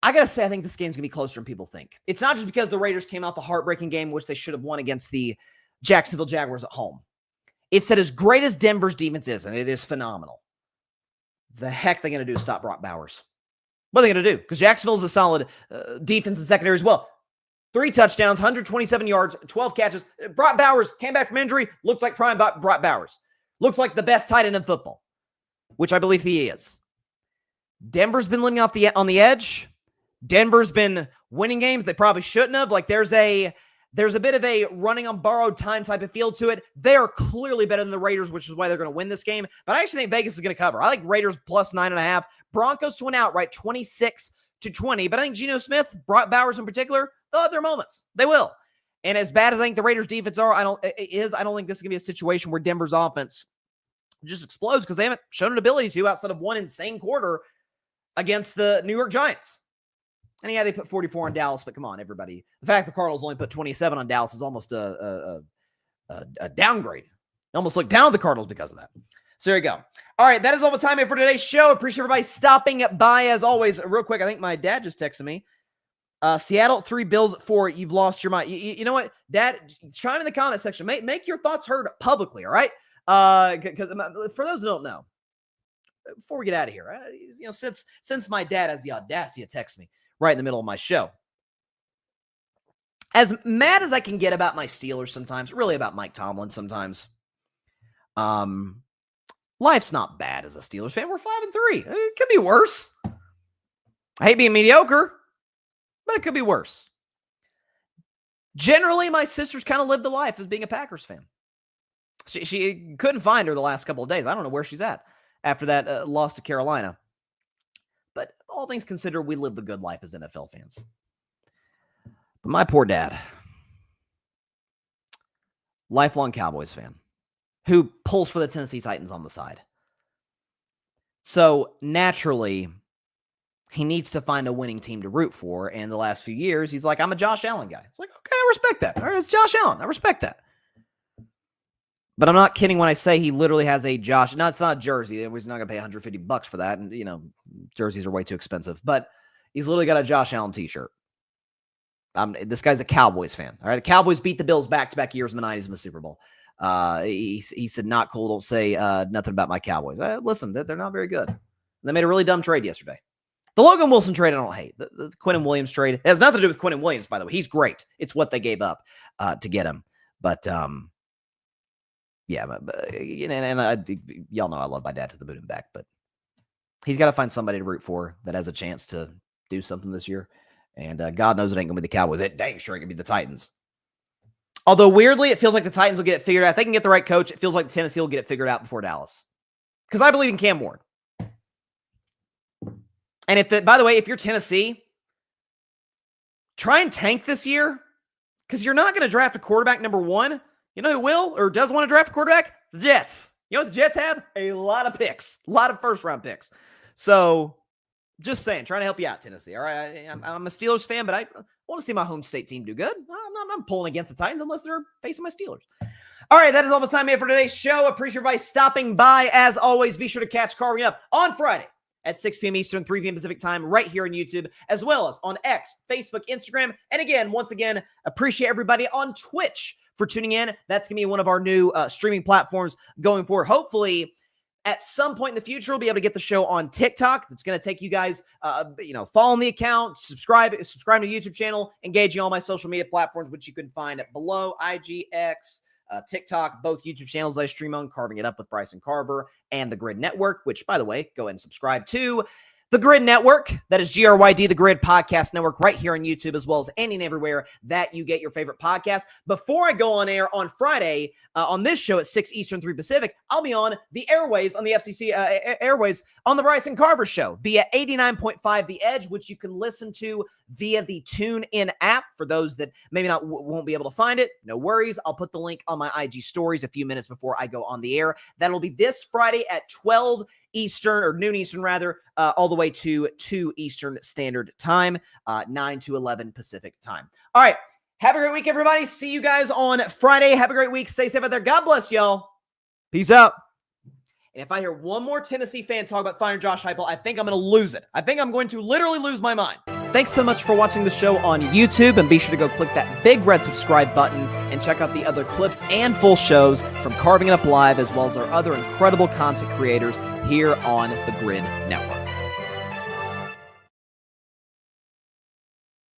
I got to say, I think this game's going to be closer than people think. It's not just because the Raiders came out the heartbreaking game, which they should have won against the Jacksonville Jaguars at home. It's that as great as Denver's defense is, and it is phenomenal, the heck they're going to do is stop Brock Bowers. What are they going to do? Because Jacksonville's a solid defense and secondary as well. 3 touchdowns, 127 yards, 12 catches. Brock Bowers came back from injury. Looks like prime Brock Bowers. Looks like the best tight end in football, which I believe he is. Denver's been living on the edge. Denver's been winning games they probably shouldn't have. Like there's a bit of a running on borrowed time type of feel to it. They are clearly better than the Raiders, which is why they're going to win this game. But I actually think Vegas is going to cover. I like Raiders plus 9.5. Broncos to win outright, 26-20. But I think Geno Smith, Brock Bowers in particular, they'll have their moments. They will. And as bad as I think the Raiders' defense I don't think this is going to be a situation where Denver's offense just explodes because they haven't shown an ability to outside of one insane quarter against the New York Giants. And yeah, they put 44 on Dallas, but come on, everybody. The fact the Cardinals only put 27 on Dallas is almost a downgrade. They almost look down at the Cardinals because of that. So there you go. All right, that is all the time for today's show. Appreciate everybody stopping by as always. Real quick, I think my dad just texted me. Seattle 3, Bills 4. You've lost your mind. You know what, Dad? Chime in the comment section. Make your thoughts heard publicly. All right, because for those who don't know, before we get out of here, since my dad has the audacity to text me right in the middle of my show. As mad as I can get about my Steelers sometimes, really about Mike Tomlin sometimes, life's not bad as a Steelers fan. We're 5-3. It could be worse. I hate being mediocre, but it could be worse. Generally, my sister's kind of lived the life as being a Packers fan. She couldn't find her the last couple of days. I don't know where she's at after that loss to Carolina. But all things considered, we live the good life as NFL fans. But my poor dad, lifelong Cowboys fan, who pulls for the Tennessee Titans on the side. So naturally, he needs to find a winning team to root for. And the last few years, he's like, I'm a Josh Allen guy. It's like, okay, I respect that. All right, it's Josh Allen. I respect that. But I'm not kidding when I say he literally has a Josh. No, it's not a jersey. He's not going to pay $150 for that. And, jerseys are way too expensive. But he's literally got a Josh Allen t-shirt. This guy's a Cowboys fan. All right, the Cowboys beat the Bills back-to-back years in the 90s in the Super Bowl. He said, not cool. Don't say nothing about my Cowboys. Listen, they're not very good. They made a really dumb trade yesterday. The Logan Wilson trade, I don't hate. The Quinnen Williams trade. It has nothing to do with Quinnen Williams, by the way. He's great. It's what they gave up to get him. But, yeah, y'all know I love my dad to the boot and back, but he's got to find somebody to root for that has a chance to do something this year. And God knows it ain't going to be the Cowboys. It dang sure ain't going to be the Titans. Although, weirdly, it feels like the Titans will get it figured out. If they can get the right coach, it feels like Tennessee will get it figured out before Dallas. Because I believe in Cam Ward. And by the way, if you're Tennessee, try and tank this year Because you're not going to draft a quarterback number one. You know who will or does want to draft a quarterback? The Jets. You know what the Jets have? A lot of picks. A lot of first-round picks. So, just saying, trying to help you out, Tennessee. All right, I'm a Steelers fan, but I want to see my home state team do good. I'm not pulling against the Titans unless they're facing my Steelers. All right, that is all the time we have for today's show. Appreciate everybody stopping by. As always, be sure to catch Carving Up on Friday at 6 p.m. Eastern, 3 p.m. Pacific time, right here on YouTube, as well as on X, Facebook, Instagram. And again, once again, appreciate everybody on Twitch for tuning in. That's going to be one of our new streaming platforms going forward. Hopefully, at some point in the future, we'll be able to get the show on TikTok. That's going to take you guys, following the account, subscribe to the YouTube channel, engaging all my social media platforms, which you can find below, IGX, TikTok, both YouTube channels I stream on, Carving It Up with Bryson Carver, and the Gryd Network, which, by the way, go ahead and subscribe to the Gryd Network. That is GRYD, the Gryd Podcast Network, right here on YouTube, as well as any and everywhere that you get your favorite podcast. Before I go on air on Friday, on this show at 6 Eastern, 3 Pacific, I'll be on the airways, on the FCC airways, on the Bryson Carver Show via 89.5 The Edge, which you can listen to via the TuneIn app. For those that maybe won't be able to find it, no worries. I'll put the link on my IG stories a few minutes before I go on the air. That'll be this Friday at 12 Eastern, or noon Eastern rather, all the way to 2 Eastern Standard Time, 9 to 11 Pacific Time. All right. Have a great week, everybody. See you guys on Friday. Have a great week. Stay safe out there. God bless y'all. Peace out. And if I hear one more Tennessee fan talk about firing Josh Heupel, I think I'm going to lose it. I think I'm going to literally lose my mind. Thanks so much for watching the show on YouTube, and be sure to go click that big red subscribe button and check out the other clips and full shows from Carving It Up Live, as well as our other incredible content creators here on the Gryd Network.